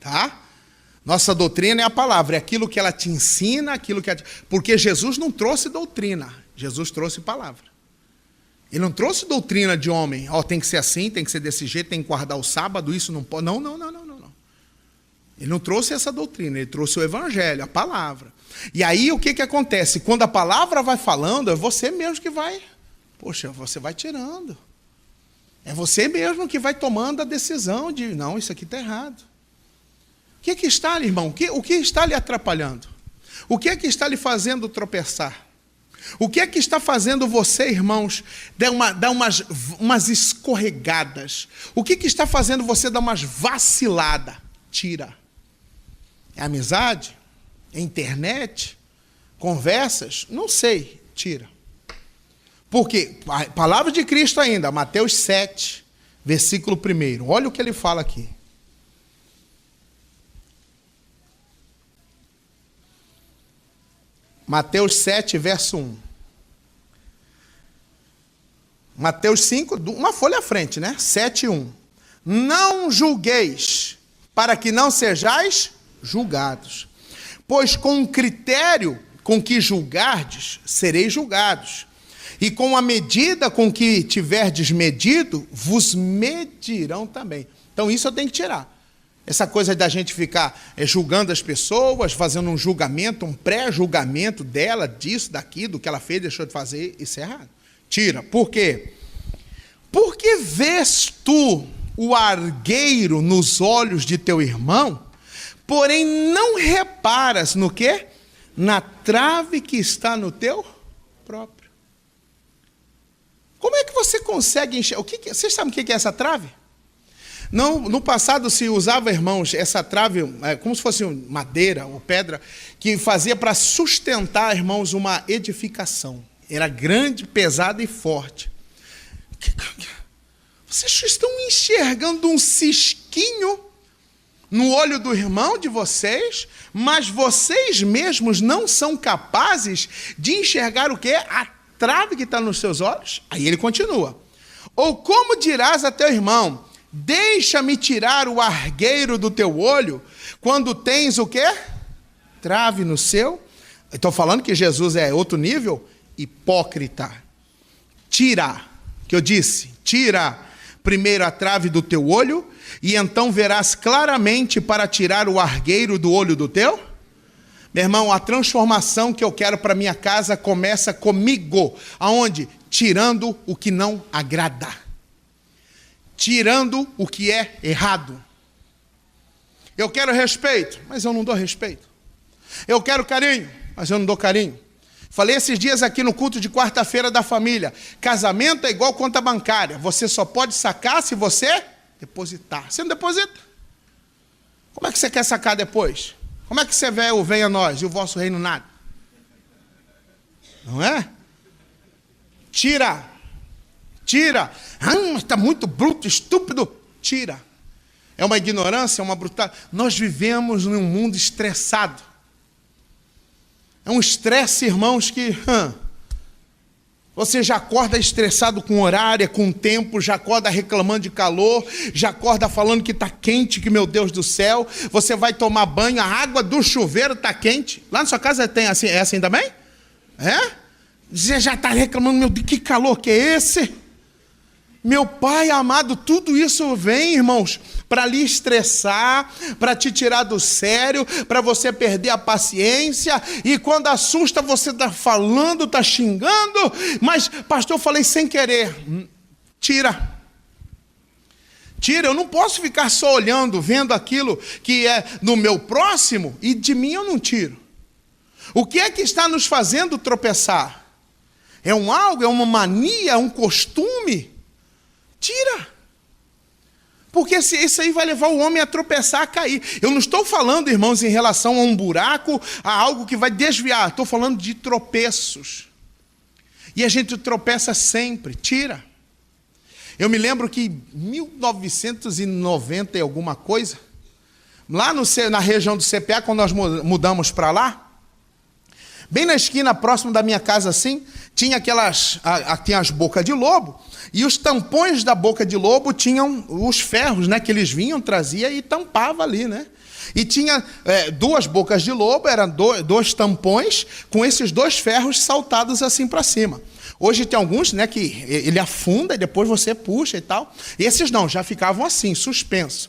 Tá? Nossa doutrina é a palavra, é aquilo que ela te ensina, porque Jesus não trouxe doutrina, Jesus trouxe palavra. Ele não trouxe doutrina de homem, tem que ser assim, tem que ser desse jeito, tem que guardar o sábado, isso não pode. Não. Ele não trouxe essa doutrina, ele trouxe o evangelho, a palavra. E aí o que acontece? Quando a palavra vai falando, é você mesmo que vai, você vai tirando. É você mesmo que vai tomando a decisão de, não, isso aqui está errado. O que está ali, irmão? O que está lhe atrapalhando? O que é que está lhe fazendo tropeçar? O que é que está fazendo você, irmãos, dar umas escorregadas? O que está fazendo você dar umas vaciladas? Tira. É amizade? É internet? Conversas? Não sei. Tira. Porque, a palavra de Cristo ainda, Mateus 7, versículo 1. Olha o que ele fala aqui. Mateus 7, verso 1. Mateus 5, uma folha à frente, né? 7, 1. Não julgueis, para que não sejais julgados. Pois com o critério com que julgardes, sereis julgados. E com a medida com que tiverdes medido, vos medirão também. Então isso eu tenho que tirar. Essa coisa da gente ficar julgando as pessoas, fazendo um julgamento, um pré-julgamento dela, disso, daqui, do que ela fez, deixou de fazer, isso é errado. Tira. Por quê? Porque vês tu o argueiro nos olhos de teu irmão, porém não reparas no quê? Na trave que está no teu próprio. Como é que você consegue enxergar? Vocês sabem o que é essa trave? Não, no passado se usava, irmãos, essa trave, como se fosse madeira ou pedra, que fazia para sustentar, irmãos, uma edificação. Era grande, pesada e forte. Vocês estão enxergando um cisquinho no olho do irmão de vocês, mas vocês mesmos não são capazes de enxergar o quê? A trave que está nos seus olhos? Aí ele continua. Ou como dirás a teu irmão, deixa-me tirar o argueiro do teu olho, quando tens o quê? Trave no seu. Estou falando que Jesus é outro nível? Hipócrita. Tira, que eu disse, tira primeiro a trave do teu olho, e então verás claramente para tirar o argueiro do olho do teu. Meu irmão, a transformação que eu quero para minha casa começa comigo. Aonde? Tirando o que não agrada. Tirando o que é errado. Eu quero respeito, mas eu não dou respeito. Eu quero carinho, mas eu não dou carinho. Falei esses dias aqui no culto de quarta-feira da família. Casamento é igual conta bancária. Você só pode sacar se você depositar. Você não deposita? Como é que você quer sacar depois? Como é que você vê o venha a nós e o vosso reino nada? Não é? Tira. Mas está muito bruto, estúpido. Tira. É uma ignorância, é uma brutalidade. Nós vivemos num mundo estressado. É um estresse, irmãos, que você já acorda estressado com horário, com tempo, já acorda reclamando de calor, já acorda falando que está quente, que meu Deus do céu, você vai tomar banho, a água do chuveiro está quente. Lá na sua casa tem assim, é assim também? É? Você já está reclamando, meu Deus, que calor que é esse? Meu Pai amado, tudo isso vem, irmãos, para lhe estressar, para te tirar do sério, para você perder a paciência, e quando assusta você está falando, está xingando, mas pastor, eu falei sem querer. Tira, eu não posso ficar só olhando, vendo aquilo que é no meu próximo, e de mim eu não tiro. O que é que está nos fazendo tropeçar? É algo, é uma mania, é um costume? Tira. Porque isso aí vai levar o homem a tropeçar, a cair. Eu não estou falando, irmãos, em relação a um buraco, a algo que vai desviar. Estou falando de tropeços. E a gente tropeça sempre. Tira. Eu me lembro que em 1990 e alguma coisa, lá na região do CPA, quando nós mudamos para lá, bem na esquina, próximo da minha casa assim, tinha tinha as bocas de lobo, e os tampões da boca de lobo tinham os ferros, né, que eles vinham, trazia e tampava ali, né? E tinha duas bocas de lobo, eram dois tampões, com esses dois ferros saltados assim para cima. Hoje tem alguns, né, que ele afunda e depois você puxa e tal. Esses não, já ficavam assim, suspensos.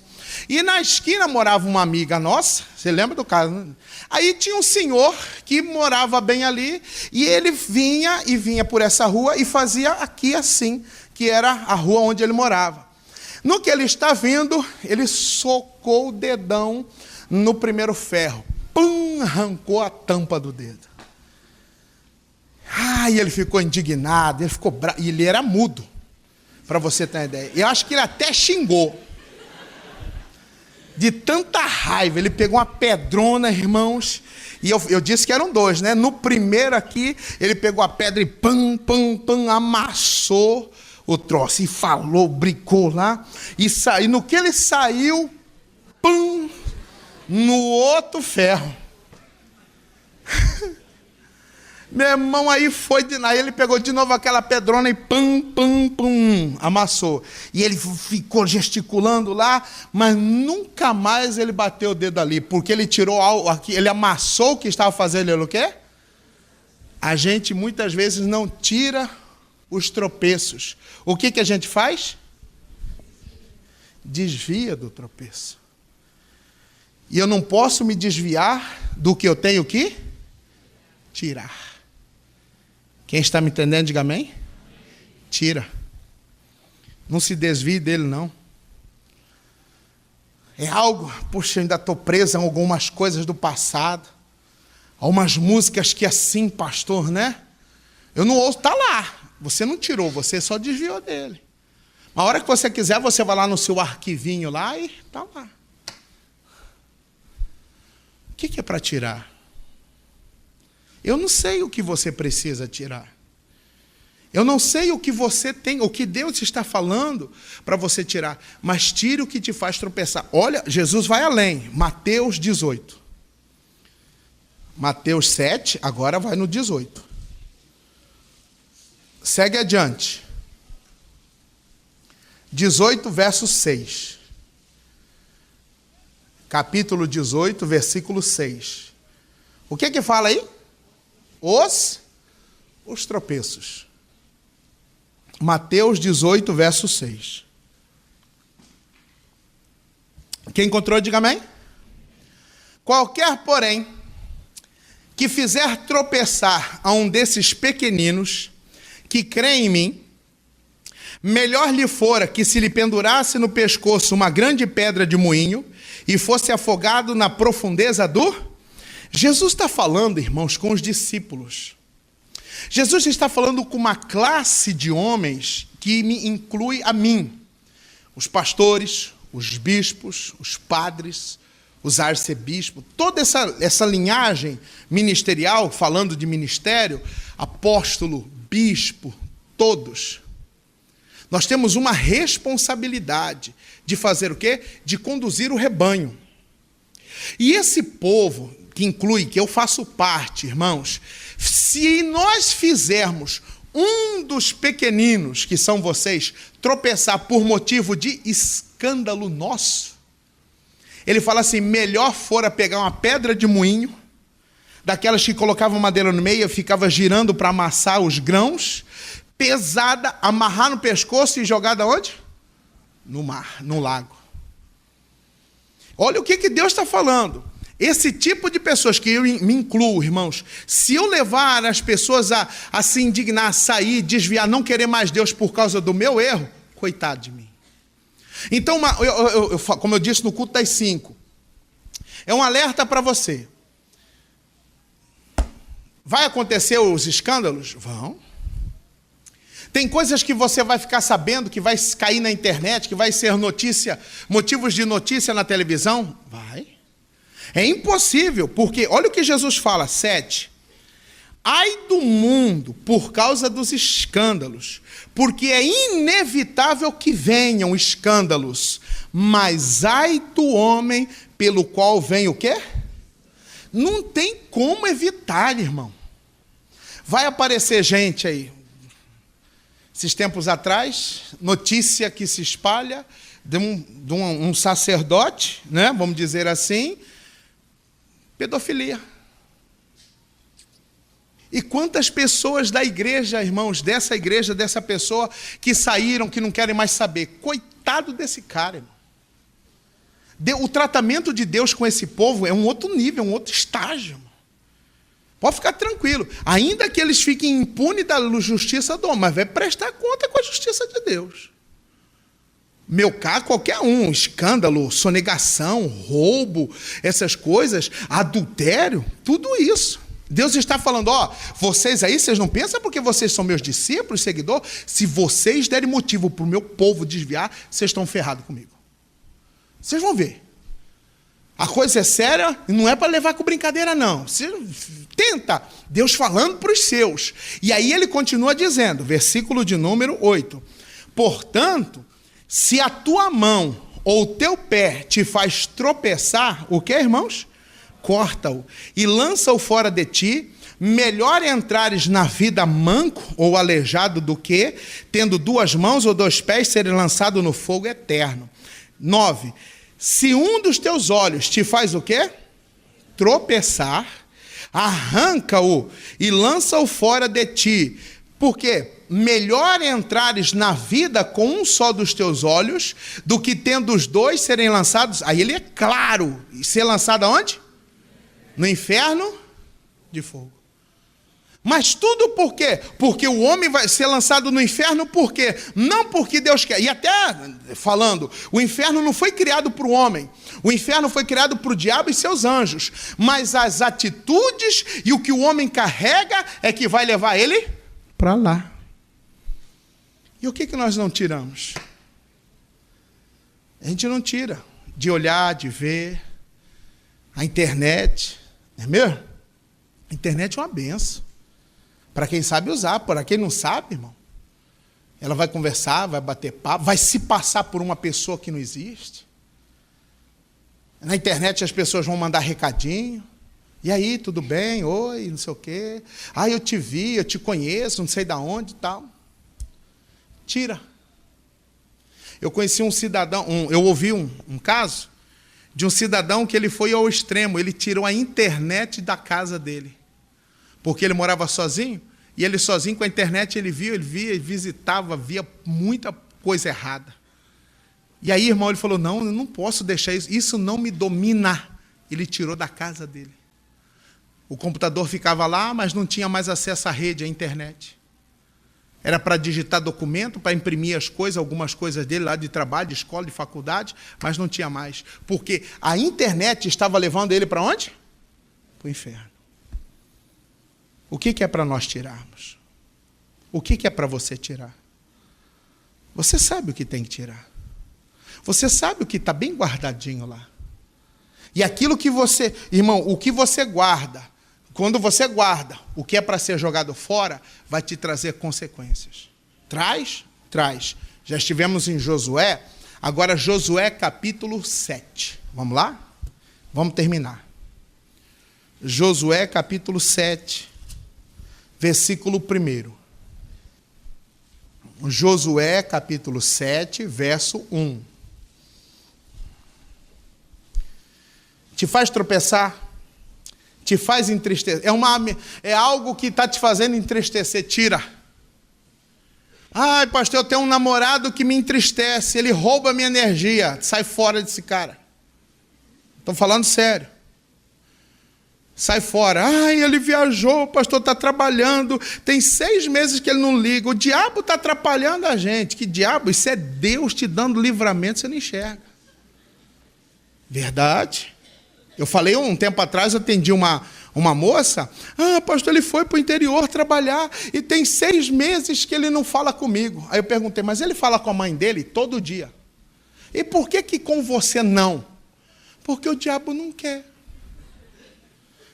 E na esquina morava uma amiga nossa, você lembra do caso, né? Aí tinha um senhor que morava bem ali, e ele vinha por essa rua e fazia aqui assim, que era a rua onde ele morava. No que ele está vindo, ele socou o dedão no primeiro ferro. Pum, arrancou a tampa do dedo. E ele ficou indignado, ele ficou bravo, e ele era mudo, para você ter uma ideia. Eu acho que ele até xingou. De tanta raiva, ele pegou uma pedrona, irmãos, e eu disse que eram dois, né? No primeiro aqui, ele pegou a pedra e amassou o troço, e falou, brincou lá, e saiu. No que ele saiu, no outro ferro. Meu irmão, aí ele pegou de novo aquela pedrona e amassou. E ele ficou gesticulando lá, mas nunca mais ele bateu o dedo ali, porque ele tirou algo aqui, ele amassou o que estava fazendo, ele o quê? A gente muitas vezes não tira os tropeços. O que a gente faz? Desvia do tropeço. E eu não posso me desviar do que eu tenho que tirar. Quem está me entendendo, diga amém? Tira. Não se desvie dele, não. É algo, puxa, eu ainda estou preso em algumas coisas do passado. Algumas músicas que assim, pastor, né? Eu não ouço, está lá. Você não tirou, você só desviou dele. A hora que você quiser, você vai lá no seu arquivinho lá e está lá. O que é para tirar? Eu não sei o que você precisa tirar. Eu não sei o que você tem, o que Deus está falando para você tirar. Mas tire o que te faz tropeçar. Olha, Jesus vai além. Mateus 18. Mateus 7, agora vai no 18. Segue adiante. 18, verso 6. Capítulo 18, versículo 6. O que fala aí? Os tropeços. Mateus 18, verso 6. Quem encontrou, diga amém. Qualquer, porém, que fizer tropeçar a um desses pequeninos que crê em mim, melhor lhe fora que se lhe pendurasse no pescoço uma grande pedra de moinho e fosse afogado na profundeza do... Jesus está falando, irmãos, com os discípulos. Jesus está falando com uma classe de homens que me inclui a mim. Os pastores, os bispos, os padres, os arcebispos, toda essa linhagem ministerial, falando de ministério, apóstolo, bispo, todos. Nós temos uma responsabilidade de fazer o quê? De conduzir o rebanho. E esse povo, que inclui, que eu faço parte, irmãos, se nós fizermos um dos pequeninos, que são vocês, tropeçar por motivo de escândalo nosso, ele fala assim, melhor fora pegar uma pedra de moinho, daquelas que colocavam madeira no meio e ficava girando para amassar os grãos, pesada, amarrar no pescoço e jogar da onde? No mar, no lago. Olha o que Deus está falando. Esse tipo de pessoas que eu me incluo, irmãos, se eu levar as pessoas a se indignar, a sair, desviar, não querer mais Deus por causa do meu erro, coitado de mim. Então, como eu disse no culto das 5, é um alerta para você. Vai acontecer os escândalos? Vão. Tem coisas que você vai ficar sabendo, que vai cair na internet, que vai ser notícia, motivos de notícia na televisão? Vai. É impossível, porque olha o que Jesus fala, 7. Ai do mundo por causa dos escândalos, porque é inevitável que venham escândalos, mas ai do homem pelo qual vem o quê? Não tem como evitar, irmão. Vai aparecer gente aí. Esses tempos atrás, notícia que se espalha de um sacerdote, né, vamos dizer assim, pedofilia. E quantas pessoas da igreja, irmãos, dessa pessoa, que saíram, que não querem mais saber. Coitado desse cara, irmão. O tratamento de Deus com esse povo é um outro nível, um outro estágio. Irmão. Pode ficar tranquilo. Ainda que eles fiquem impunes da justiça do homem, mas vai prestar conta com a justiça de Deus. Meu caso, qualquer um, escândalo, sonegação, roubo, essas coisas, adultério, tudo isso. Deus está falando, ó, vocês aí, vocês não pensam porque vocês são meus discípulos, seguidores? Se vocês derem motivo para o meu povo desviar, vocês estão ferrados comigo. Vocês vão ver. A coisa é séria e não é para levar com brincadeira, não. Você tenta, Deus falando para os seus. E aí ele continua dizendo, versículo de número 8. Portanto, se a tua mão ou o teu pé te faz tropeçar, o que, irmãos? Corta-o e lança-o fora de ti. Melhor entrares na vida manco ou aleijado do que, tendo 2 mãos ou 2 pés, serem lançado no fogo eterno. 9. Se um dos teus olhos te faz o quê? Tropeçar, arranca-o e lança-o fora de ti. Por quê? Melhor entrares na vida com um só dos teus olhos, do que tendo os 2 serem lançados, aí ele é claro, e ser lançado aonde? No inferno de fogo. Mas tudo por quê? Porque o homem vai ser lançado no inferno por quê? Não porque Deus quer. E até falando, o inferno não foi criado para o homem. O inferno foi criado para o diabo e seus anjos. Mas as atitudes e o que o homem carrega é que vai levar ele para lá. E o que nós não tiramos? A gente não tira de olhar, de ver. A internet, não é mesmo? A internet é uma benção. Para quem sabe usar, para quem não sabe, irmão, ela vai conversar, vai bater papo, vai se passar por uma pessoa que não existe. Na internet as pessoas vão mandar recadinho. E aí, tudo bem? Oi, não sei o quê. Ah, eu te vi, eu te conheço, não sei de onde e tal. Tira. Eu conheci um cidadão, eu ouvi um caso de um cidadão que ele foi ao extremo, ele tirou a internet da casa dele. Porque ele morava sozinho, e ele sozinho com a internet, ele via, ele visitava, via muita coisa errada. E aí, irmão, ele falou, não, eu não posso deixar isso não me domina. Ele tirou da casa dele. O computador ficava lá, mas não tinha mais acesso à rede, à internet. Era para digitar documento, para imprimir as coisas, algumas coisas dele lá de trabalho, de escola, de faculdade, mas não tinha mais. Porque a internet estava levando ele para onde? Para o inferno. O que é para nós tirarmos? O que é para você tirar? Você sabe o que tem que tirar. Você sabe o que está bem guardadinho lá. E aquilo que você, irmão, o que você guarda, quando você guarda o que é para ser jogado fora, vai te trazer consequências. Traz? Traz. Já estivemos em Josué, agora Josué capítulo 7. Vamos lá? Vamos terminar. Josué capítulo 7, versículo 1. Josué capítulo 7, verso 1. Te faz tropeçar? Te faz entristecer? É algo que está te fazendo entristecer? Tira. Ai, pastor, eu tenho um namorado que me entristece, ele rouba a minha energia. Sai fora desse cara. Estou falando sério. Sai fora. Ai, ele viajou, o pastor está trabalhando, tem 6 meses que ele não liga. O diabo está atrapalhando a gente. Que diabo? Isso é Deus te dando livramento, você não enxerga. Verdade. Eu falei um tempo atrás, eu atendi uma moça. Ah, pastor, ele foi para o interior trabalhar e tem 6 meses que ele não fala comigo. Aí eu perguntei, mas ele fala com a mãe dele todo dia? E por que com você não? Porque o diabo não quer.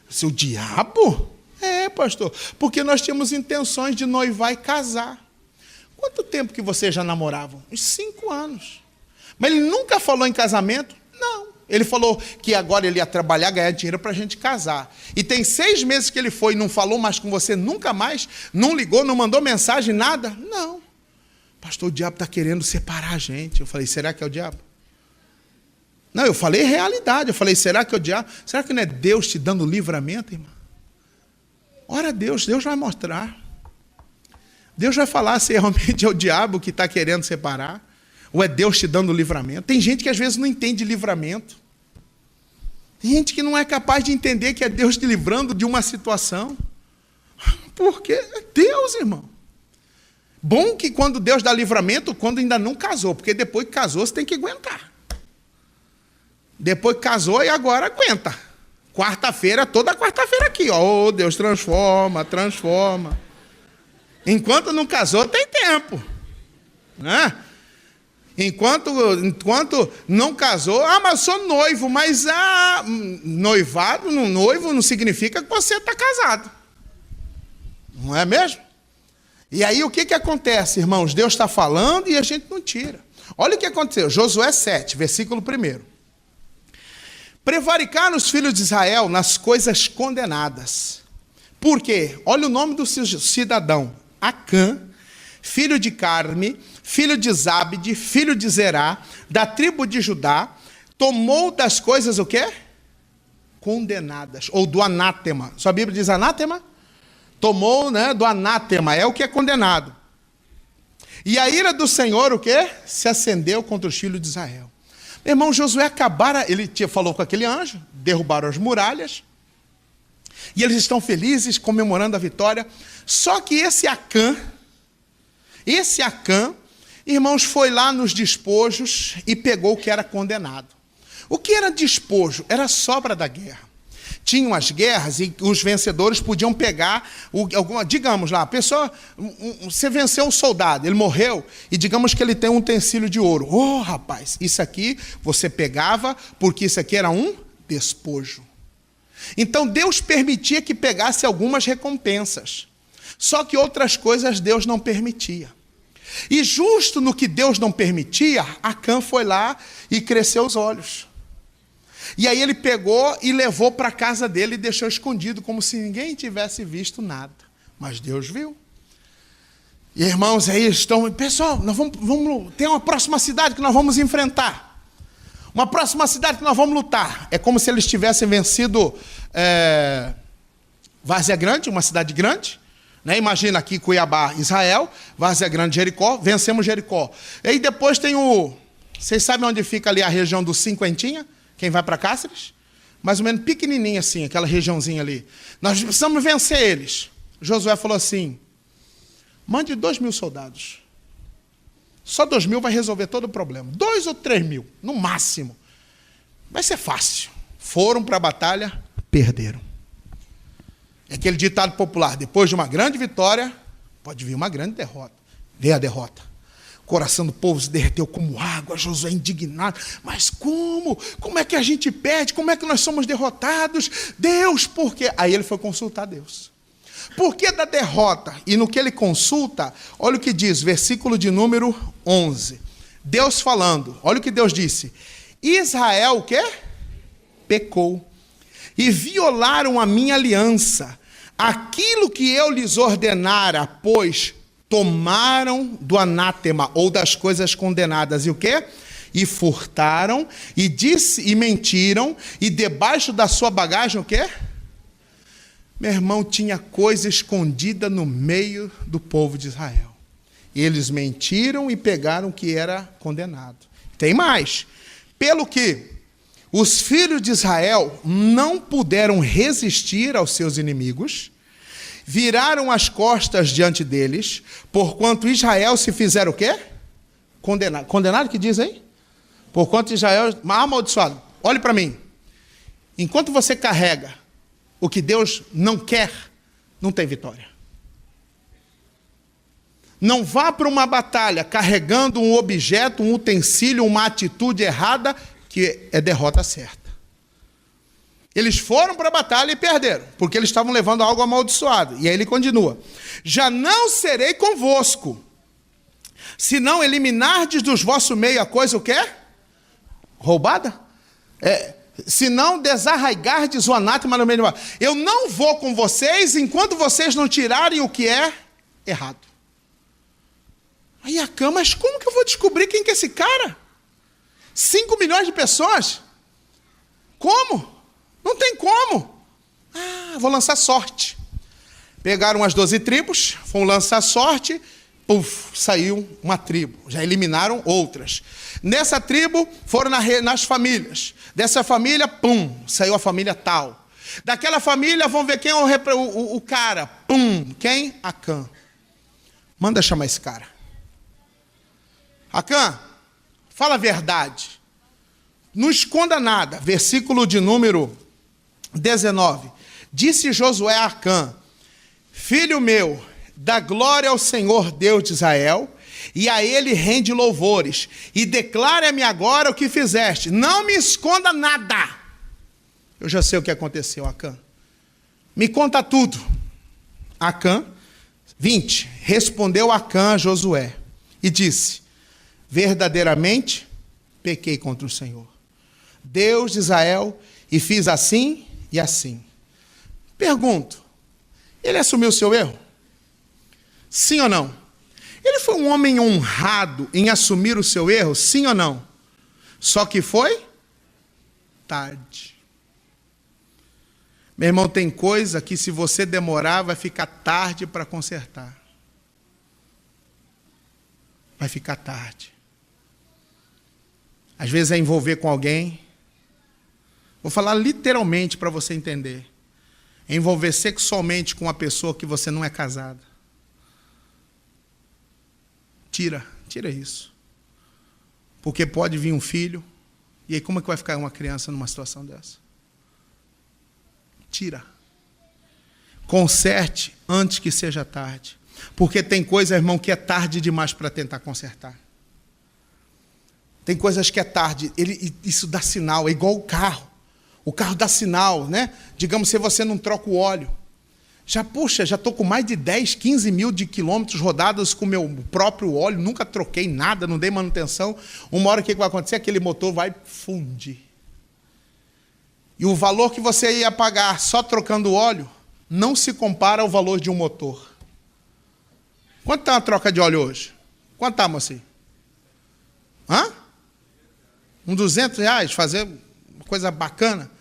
Se o diabo? É, pastor, porque nós tínhamos intenções de noivar e casar. Quanto tempo que vocês já namoravam? Uns 5 anos. Mas ele nunca falou em casamento? Não. Ele falou que agora ele ia trabalhar, ganhar dinheiro para a gente casar. E tem 6 meses que ele foi e não falou mais com você, nunca mais? Não ligou, não mandou mensagem, nada? Não. Pastor, o diabo está querendo separar a gente. Eu falei, será que é o diabo? Não, eu falei realidade. Eu falei, será que é o diabo? Será que não é Deus te dando livramento, irmão? Ora a Deus, Deus vai mostrar. Deus vai falar se realmente é o diabo que está querendo separar. Ou é Deus te dando livramento? Tem gente que às vezes não entende livramento. Tem gente que não é capaz de entender que é Deus te livrando de uma situação. Porque é Deus, irmão. Bom que quando Deus dá livramento, quando ainda não casou. Porque depois que casou, você tem que aguentar. Depois que casou, e agora aguenta. Quarta-feira, toda quarta-feira aqui. Ó, oh, Deus transforma, transforma. Enquanto não casou, tem tempo. Né? Enquanto não casou, mas eu sou noivo, mas noivado, noivo não significa que você está casado. Não é mesmo? E aí o que acontece, irmãos? Deus está falando e a gente não tira. Olha o que aconteceu, Josué 7, versículo 1. Prevaricaram os filhos de Israel nas coisas condenadas. Por quê? Olha o nome do cidadão, Acã, filho de Carme, filho de Zabde, filho de Zerá, da tribo de Judá, tomou das coisas o quê? Condenadas, ou do anátema. Sua Bíblia diz anátema? Tomou, né, do anátema, é o que é condenado. E a ira do Senhor, o quê? Se acendeu contra os filhos de Israel. Meu irmão, Josué ele falou com aquele anjo, derrubaram as muralhas, e eles estão felizes, comemorando a vitória. Só que esse Acã, irmãos, foi lá nos despojos e pegou o que era condenado. O que era despojo? Era sobra da guerra. Tinham as guerras e os vencedores podiam pegar, digamos lá, a pessoa, você venceu um soldado, ele morreu, e digamos que ele tem um utensílio de ouro. Oh, rapaz, isso aqui você pegava, porque isso aqui era um despojo. Então Deus permitia que pegasse algumas recompensas. Só que outras coisas Deus não permitia. E justo no que Deus não permitia, Acã foi lá e cresceu os olhos. E aí ele pegou e levou para a casa dele e deixou escondido, como se ninguém tivesse visto nada. Mas Deus viu. E irmãos, aí estão... Pessoal, nós vamos tem uma próxima cidade que nós vamos enfrentar. Uma próxima cidade que nós vamos lutar. É como se eles tivessem vencido Várzea Grande, uma cidade grande. Né? Imagina aqui Cuiabá, Israel, Várzea Grande, Jericó, vencemos Jericó. E aí depois tem vocês sabem onde fica ali a região do Cinquentinha? Quem vai para Cáceres? Mais ou menos pequenininha assim, aquela regiãozinha ali. Nós precisamos vencer eles. Josué falou assim, mande 2.000 soldados. Só 2.000 vai resolver todo o problema. 2 ou 3.000, no máximo. Vai ser fácil. Foram para a batalha, perderam. É aquele ditado popular: depois de uma grande vitória, pode vir uma grande derrota. Veio a derrota. O coração do povo se derreteu como água, Josué indignado. Mas como? Como é que a gente perde? Como é que nós somos derrotados? Deus, por quê? Aí ele foi consultar Deus. Por que da derrota? E no que ele consulta, olha o que diz, versículo de número 11. Deus falando, olha o que Deus disse. Israel, o quê? Pecou. E violaram a minha aliança. Aquilo que eu lhes ordenara, pois tomaram do anátema, ou das coisas condenadas, e o quê? E furtaram, e mentiram, e debaixo da sua bagagem, o quê? Meu irmão, tinha coisa escondida no meio do povo de Israel. Eles mentiram e pegaram o que era condenado. Tem mais. Pelo que os filhos de Israel não puderam resistir aos seus inimigos, viraram as costas diante deles, porquanto Israel se fizer o quê? Condenado. Condenado que diz aí? Porquanto Israel, amaldiçoado. Olhe para mim. Enquanto você carrega o que Deus não quer, não tem vitória. Não vá para uma batalha carregando um objeto, um utensílio, uma atitude errada, que é derrota certa. Eles foram para a batalha e perderam, porque eles estavam levando algo amaldiçoado. E aí ele continua: já não serei convosco, se não eliminardes dos vosso meio a coisa o quê? Roubada? Se não desarraigardes o anátema no meio do... Eu não vou com vocês enquanto vocês não tirarem o que é errado. Aí Acã, mas como que eu vou descobrir quem que é esse cara? 5 milhões de pessoas? Como? Não tem como. Vou lançar sorte. Pegaram as 12 tribos, foram lançar sorte, saiu uma tribo. Já eliminaram outras. Nessa tribo, foram nas famílias. Dessa família, saiu a família tal. Daquela família, vão ver quem é o cara. Quem? Acã. Manda chamar esse cara. Acã, fala a verdade. Não esconda nada. Versículo de número 19. Disse Josué a Acã: filho meu, dá glória ao Senhor Deus de Israel, e a ele rende louvores, e declara-me agora o que fizeste. Não me esconda nada. Eu já sei o que aconteceu, Acã. Me conta tudo. Acã, 20. Respondeu Acã a Josué, e disse: verdadeiramente pequei contra o Senhor, Deus de Israel, e fiz assim e assim. Pergunto, ele assumiu o seu erro? Sim ou não? Ele foi um homem honrado em assumir o seu erro? Sim ou não? Só que foi tarde. Meu irmão, tem coisa que se você demorar, vai ficar tarde para consertar. Vai ficar tarde. Às vezes é envolver com alguém. Vou falar literalmente para você entender. É envolver sexualmente com uma pessoa que você não é casada. Tira isso. Porque pode vir um filho, e aí como é que vai ficar uma criança numa situação dessa? Tira. Conserte antes que seja tarde. Porque tem coisa, irmão, que é tarde demais para tentar consertar. Tem coisas que é tarde. Isso dá sinal, é igual o carro. O carro dá sinal, né? Digamos, se você não troca o óleo. Já estou com mais de 10, 15 mil de quilômetros rodados com o meu próprio óleo, nunca troquei nada, não dei manutenção. Uma hora o que vai acontecer? Aquele motor vai fundir. E o valor que você ia pagar só trocando o óleo não se compara ao valor de um motor. Quanto está uma troca de óleo hoje? Quanto está, mocinho? Uns R$200, fazer uma coisa bacana.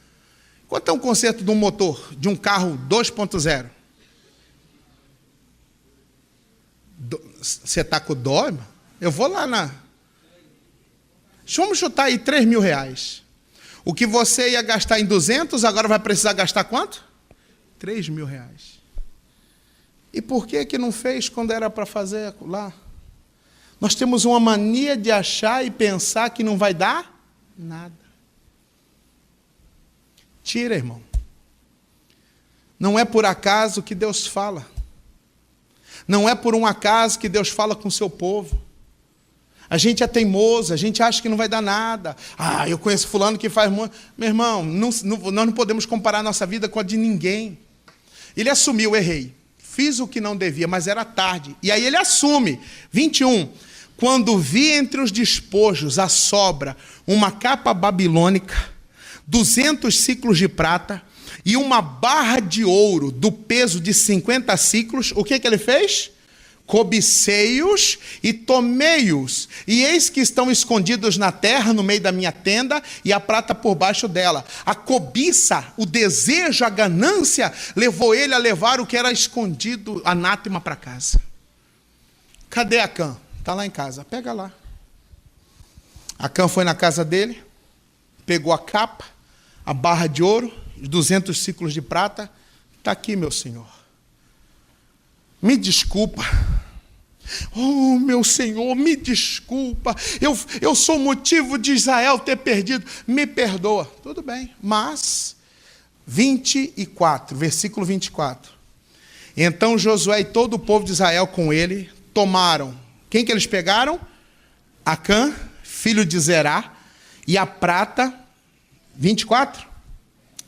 Quanto é um conserto de um motor, de um carro 2.0? Você está com dó, irmão? Eu vou lá na... Vamos chutar aí R$3.000. O que você ia gastar em 200, agora vai precisar gastar quanto? R$3.000. E por que não fez quando era para fazer lá? Nós temos uma mania de achar e pensar que não vai dar nada. Tira, irmão. Não é por acaso que Deus fala. Não é por um acaso que Deus fala com o seu povo. A gente é teimoso, a gente acha que não vai dar nada. Ah, eu conheço fulano que faz muito. Meu irmão, nós não podemos comparar a nossa vida com a de ninguém. Ele assumiu, errei. Fiz o que não devia, mas era tarde. E aí ele assume. 21. Quando vi entre os despojos a sobra, uma capa babilônica, 200 ciclos de prata e uma barra de ouro do peso de 50 ciclos, o que ele fez? Cobicei-os e tomei-os, e eis que estão escondidos na terra, no meio da minha tenda, e a prata por baixo dela. A cobiça, o desejo, a ganância, levou ele a levar o que era escondido, anátema, para casa. Cadê Acã? Está lá em casa, pega lá. Acã foi na casa dele, pegou a capa, a barra de ouro, os 200 ciclos de prata. Está aqui, meu senhor. Me desculpa. Oh, meu Senhor, me desculpa. Eu sou motivo de Israel ter perdido. Me perdoa. Tudo bem. Mas, 24, versículo 24. Então Josué e todo o povo de Israel com ele tomaram. Quem que eles pegaram? Acã, filho de Zerá, e a prata, 24.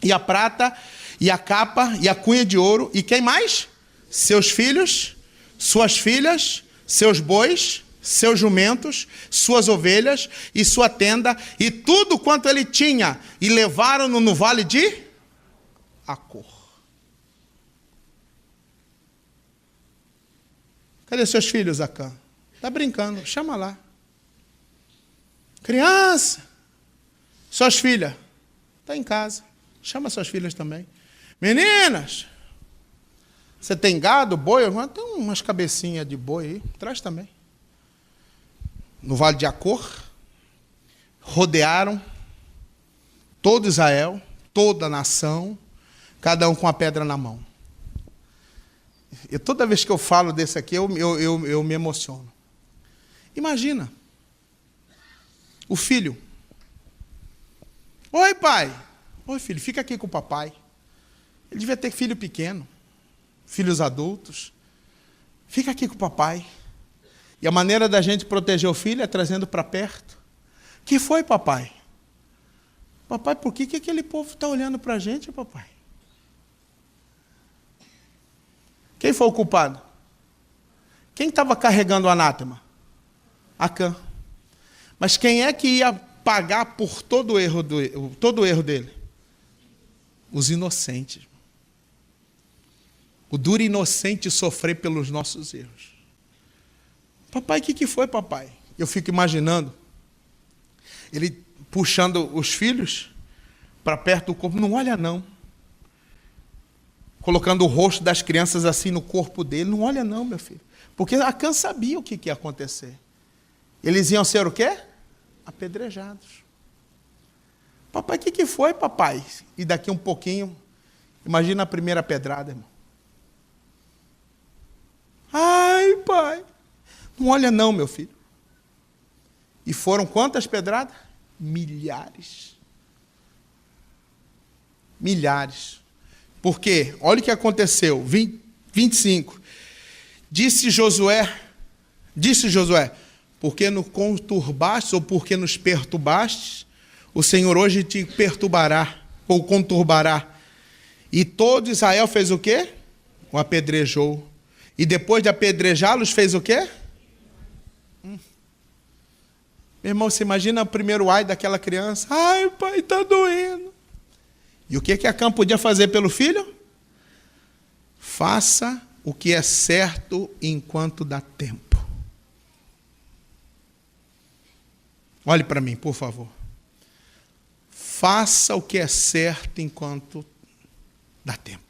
E a prata, e a capa, e a cunha de ouro. E quem mais? Seus filhos, suas filhas, seus bois, seus jumentos, suas ovelhas e sua tenda, e tudo quanto ele tinha, e levaram-no no vale de Acor. Cadê seus filhos, Acã? Está brincando, chama lá. Criança, suas filhas, está em casa, chama suas filhas também. Meninas, você tem gado, boi? Tem umas cabecinhas de boi aí, traz também. No vale de Acor, rodearam todo Israel, toda a nação, cada um com a pedra na mão. E toda vez que eu falo desse aqui, eu me emociono. Imagina, o filho. Oi, pai. Oi, filho, fica aqui com o papai. Ele devia ter filho pequeno. Filhos adultos, fica aqui com o papai. E a maneira da gente proteger o filho é trazendo para perto. Que foi, papai? Papai, por que aquele povo está olhando para a gente, papai? Quem foi o culpado? Quem estava carregando o anátema? Acã. Mas quem é que ia pagar por todo o erro dele? Os inocentes. O duro inocente sofrer pelos nossos erros. Papai, o que foi, papai? Eu fico imaginando ele puxando os filhos para perto do corpo. Não olha, não. Colocando o rosto das crianças assim no corpo dele. Não olha, não, meu filho. Porque Acã sabia o que ia acontecer. Eles iam ser o quê? Apedrejados. Papai, o que foi, papai? E daqui um pouquinho, imagina a primeira pedrada, irmão. Ai, pai. Não olha não, meu filho. E foram quantas pedradas? Milhares. Milhares. Por quê? Olha o que aconteceu. 25. Disse Josué, porque nos conturbastes, ou porque nos perturbastes, o Senhor hoje te perturbará, ou conturbará. E todo Israel fez o quê? O apedrejou. E depois de apedrejá-los, fez o quê? Meu irmão, você imagina o primeiro ai daquela criança? Ai, pai, está doendo. E o que Acã podia fazer pelo filho? Faça o que é certo enquanto dá tempo. Olhe para mim, por favor. Faça o que é certo enquanto dá tempo.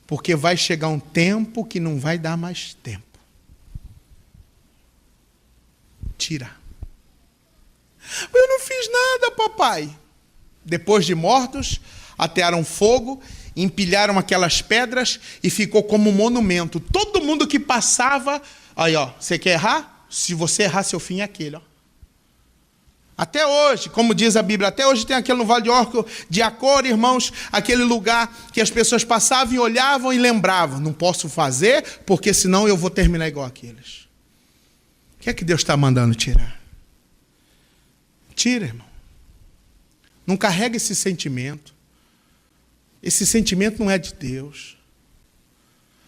Porque vai chegar um tempo que não vai dar mais tempo. Tira. Eu não fiz nada, papai. Depois de mortos, atearam fogo, empilharam aquelas pedras e ficou como um monumento. Todo mundo que passava, aí ó, você quer errar? Se você errar, seu fim é aquele, ó. Até hoje, como diz a Bíblia, até hoje tem aquele no Vale de Acor, irmãos, aquele lugar que as pessoas passavam e olhavam e lembravam. Não posso fazer, porque senão eu vou terminar igual aqueles. O que é que Deus está mandando tirar? Tira, irmão. Não carrega esse sentimento. Esse sentimento não é de Deus.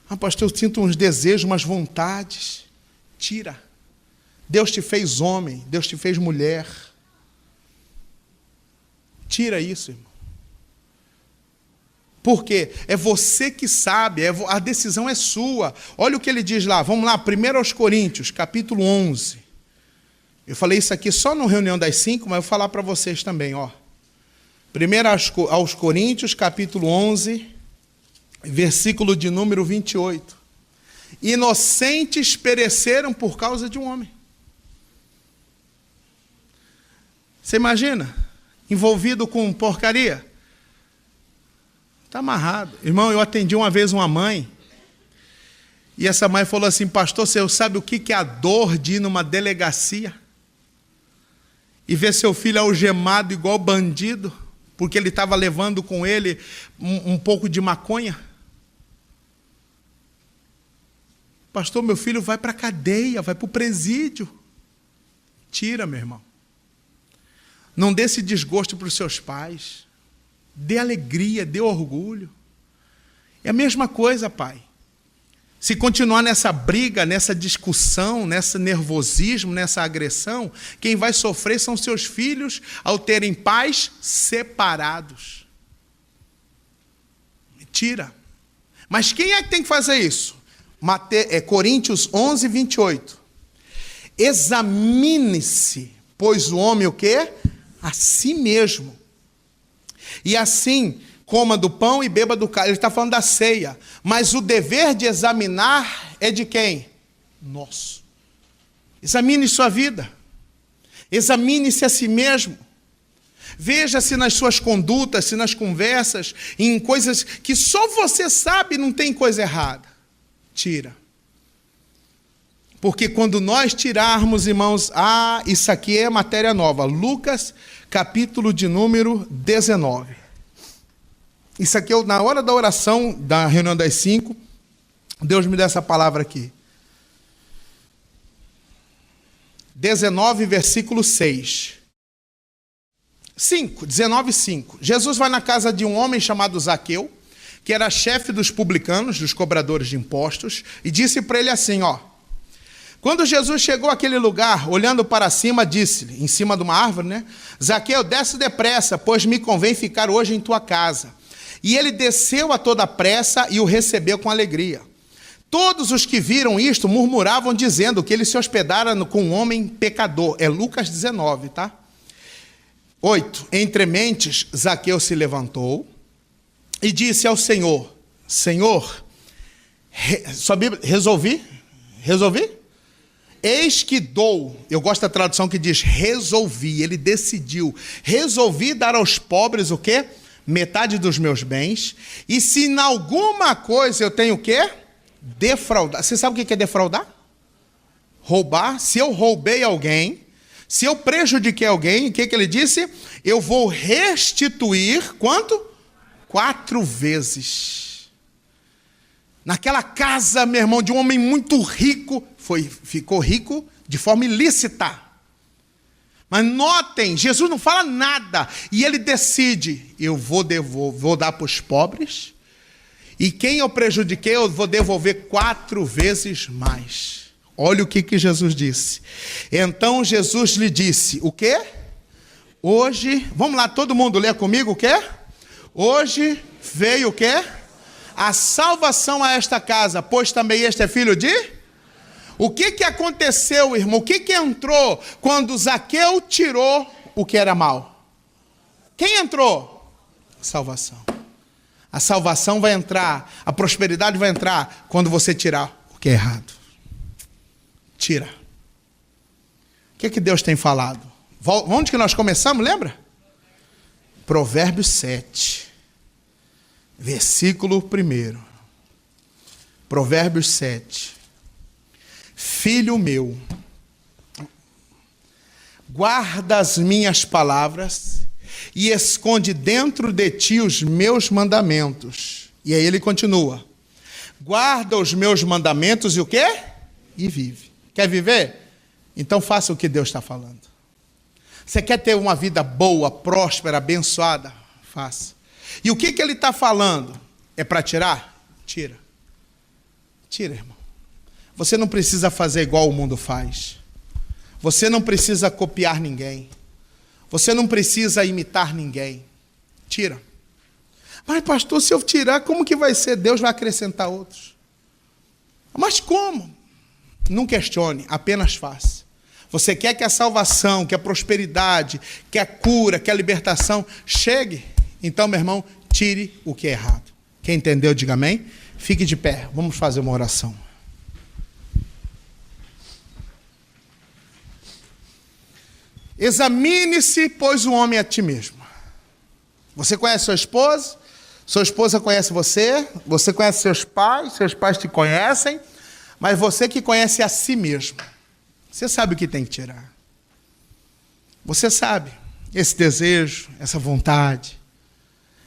Ah, pastor, eu sinto uns desejos, umas vontades. Tira. Deus te fez homem, Deus te fez mulher. Tira isso, irmão. Porque é você que sabe, a decisão é sua. Olha o que ele diz lá, vamos lá, 1 Coríntios, capítulo 11. Eu falei isso aqui só na reunião das 5, mas eu vou falar para vocês também, ó. 1 aos Coríntios, capítulo 11, versículo de número 28. Inocentes pereceram por causa de um homem. Você imagina? Envolvido com porcaria? Está amarrado. Irmão, eu atendi uma vez uma mãe, e essa mãe falou assim, pastor, você sabe o que é a dor de ir numa delegacia e ver seu filho algemado igual bandido, porque ele estava levando com ele um pouco de maconha? Pastor, meu filho vai para a cadeia, vai para o presídio. Tira, meu irmão. Não dê esse desgosto para os seus pais. Dê alegria, dê orgulho. É a mesma coisa, pai. Se continuar nessa briga, nessa discussão, nesse nervosismo, nessa agressão, quem vai sofrer são seus filhos ao terem pais separados. Tira. Mas quem é que tem que fazer isso? Coríntios 11, 28. Examine-se, pois o homem o quê? A si mesmo. E assim, coma do pão e beba do cálice. Ele está falando da ceia. Mas o dever de examinar é de quem? Nosso. Examine sua vida. Examine-se a si mesmo. Veja se nas suas condutas, se nas conversas, em coisas que só você sabe não tem coisa errada. Tira. Porque quando nós tirarmos, irmãos, isso aqui é matéria nova. Lucas, capítulo de número 19. Isso aqui, na hora da oração, da reunião das 5, Deus me deu essa palavra aqui. 19, versículo 6. 19, 5. Jesus vai na casa de um homem chamado Zaqueu, que era chefe dos publicanos, dos cobradores de impostos, e disse para ele assim, ó. Quando Jesus chegou àquele lugar, olhando para cima, disse-lhe, em cima de uma árvore, né? Zaqueu, desce depressa, pois me convém ficar hoje em tua casa. E ele desceu a toda pressa e o recebeu com alegria. Todos os que viram isto murmuravam, dizendo que ele se hospedara com um homem pecador. É Lucas 19, tá? 8. Entre mentes, Zaqueu se levantou e disse ao Senhor, Senhor, sua Bíblia, resolvi? Eis que dou, eu gosto da tradução que diz resolvi, ele decidiu, resolvi dar aos pobres o quê? Metade dos meus bens, e se em alguma coisa eu tenho o quê? Defraudar. Você sabe o que é defraudar? Roubar. Se eu roubei alguém, se eu prejudiquei alguém, o que ele disse? Eu vou restituir, quanto? 4 vezes. Naquela casa, meu irmão, de um homem muito rico, ficou rico de forma ilícita. Mas notem, Jesus não fala nada, e ele decide, eu vou dar para os pobres, e quem eu prejudiquei, eu vou devolver 4 vezes mais. Olha o que Jesus disse. Então Jesus lhe disse, o quê? Hoje, vamos lá, todo mundo lê comigo o quê? Hoje veio o quê? A salvação a esta casa, pois também este é filho de... O que aconteceu, irmão? O que entrou quando Zaqueu tirou o que era mal? Quem entrou? Salvação. A salvação vai entrar, a prosperidade vai entrar quando você tirar o que é errado. Tira. O que Deus tem falado? Onde que nós começamos, lembra? Provérbios 7, versículo 1. Provérbios 7. Filho meu, guarda as minhas palavras e esconde dentro de ti os meus mandamentos. E aí ele continua. Guarda os meus mandamentos e o quê? E vive. Quer viver? Então faça o que Deus está falando. Você quer ter uma vida boa, próspera, abençoada? Faça. E o que ele está falando? É para tirar? Tira. Tira, irmão. Você não precisa fazer igual o mundo faz. Você não precisa copiar ninguém. Você não precisa imitar ninguém. Tira. Mas pastor, se eu tirar, como que vai ser? Deus vai acrescentar outros. Mas como? Não questione, apenas faça. Você quer que a salvação, que a prosperidade, que a cura, que a libertação chegue? Então, meu irmão, tire o que é errado. Quem entendeu, diga amém. Fique de pé, vamos fazer uma oração. Examine-se, pois, o homem a ti mesmo. Você conhece sua esposa conhece você conhece seus pais te conhecem, mas você que conhece a si mesmo, você sabe o que tem que tirar. Você sabe esse desejo, essa vontade,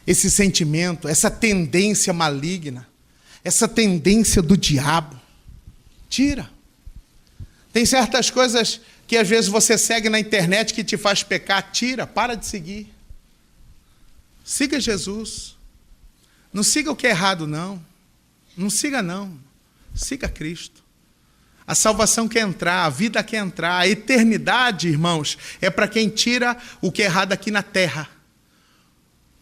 esse sentimento, essa tendência maligna, essa tendência do diabo. Tira. Tem certas coisas que às vezes você segue na internet que te faz pecar. Tira, para de seguir. Siga Jesus. Não siga o que é errado, não. Não siga, não. Siga Cristo. A salvação quer entrar, a vida quer entrar. A eternidade, irmãos, é para quem tira o que é errado aqui na terra.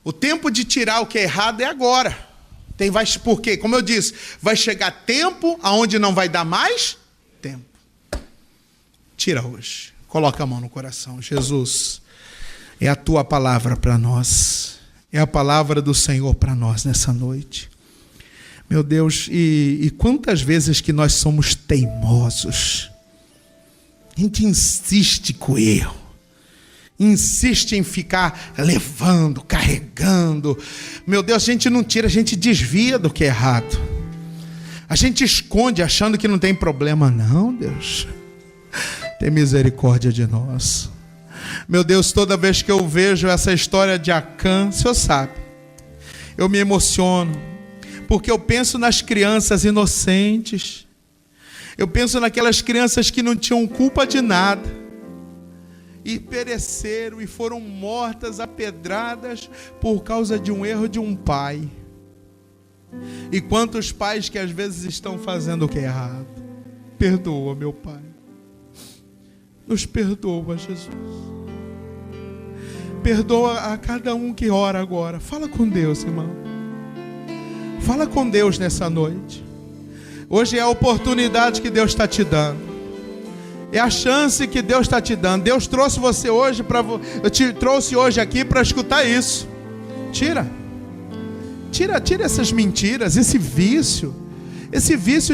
O tempo de tirar o que é errado é agora. Por quê? Como eu disse, vai chegar tempo aonde não vai dar mais tempo. Tira hoje. Coloca a mão no coração. Jesus, é a tua palavra para nós. É a palavra do Senhor para nós nessa noite. Meu Deus, e quantas vezes que nós somos teimosos. A gente insiste com o erro. Insiste em ficar levando, carregando. Meu Deus, a gente não tira, a gente desvia do que é errado. A gente esconde achando que não tem problema. Não, Deus. Tem misericórdia de nós. Meu Deus, toda vez que eu vejo essa história de Acã, o Senhor sabe, eu me emociono, porque eu penso nas crianças inocentes, eu penso naquelas crianças que não tinham culpa de nada, e pereceram e foram mortas a pedradas por causa de um erro de um pai. E quantos pais que às vezes estão fazendo o que é errado. Perdoa, meu Pai. Nos perdoa, Jesus. Perdoa a cada um que ora agora. Fala com Deus, irmão. Fala com Deus nessa noite. Hoje é a oportunidade que Deus está te dando. É a chance que Deus está te dando. Deus trouxe você hoje eu te trouxe hoje aqui para escutar isso. Tira essas mentiras, esse vício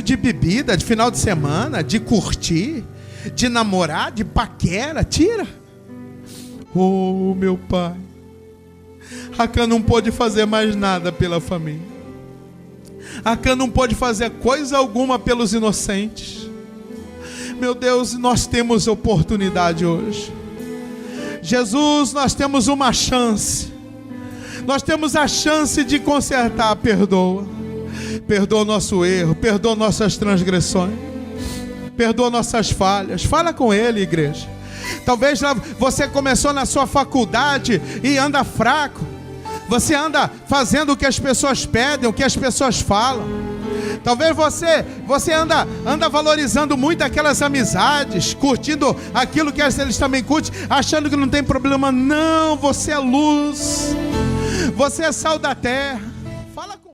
de bebida, de final de semana, de curtir, de namorar, de paquera. Tira. Oh, meu Pai, Acã não pôde fazer mais nada pela família. Acã não pôde fazer coisa alguma pelos inocentes. Meu Deus, nós temos oportunidade hoje. Jesus, nós temos uma chance. Nós temos a chance de consertar. Perdoa. Perdoa o nosso erro. Perdoa nossas transgressões. Perdoa nossas falhas. Fala com Ele, igreja. Talvez você começou na sua faculdade e anda fraco. Você anda fazendo o que as pessoas pedem, o que as pessoas falam. Talvez você anda valorizando muito aquelas amizades, curtindo aquilo que eles também curtem, achando que não tem problema. Não, você é luz. Você é sal da terra.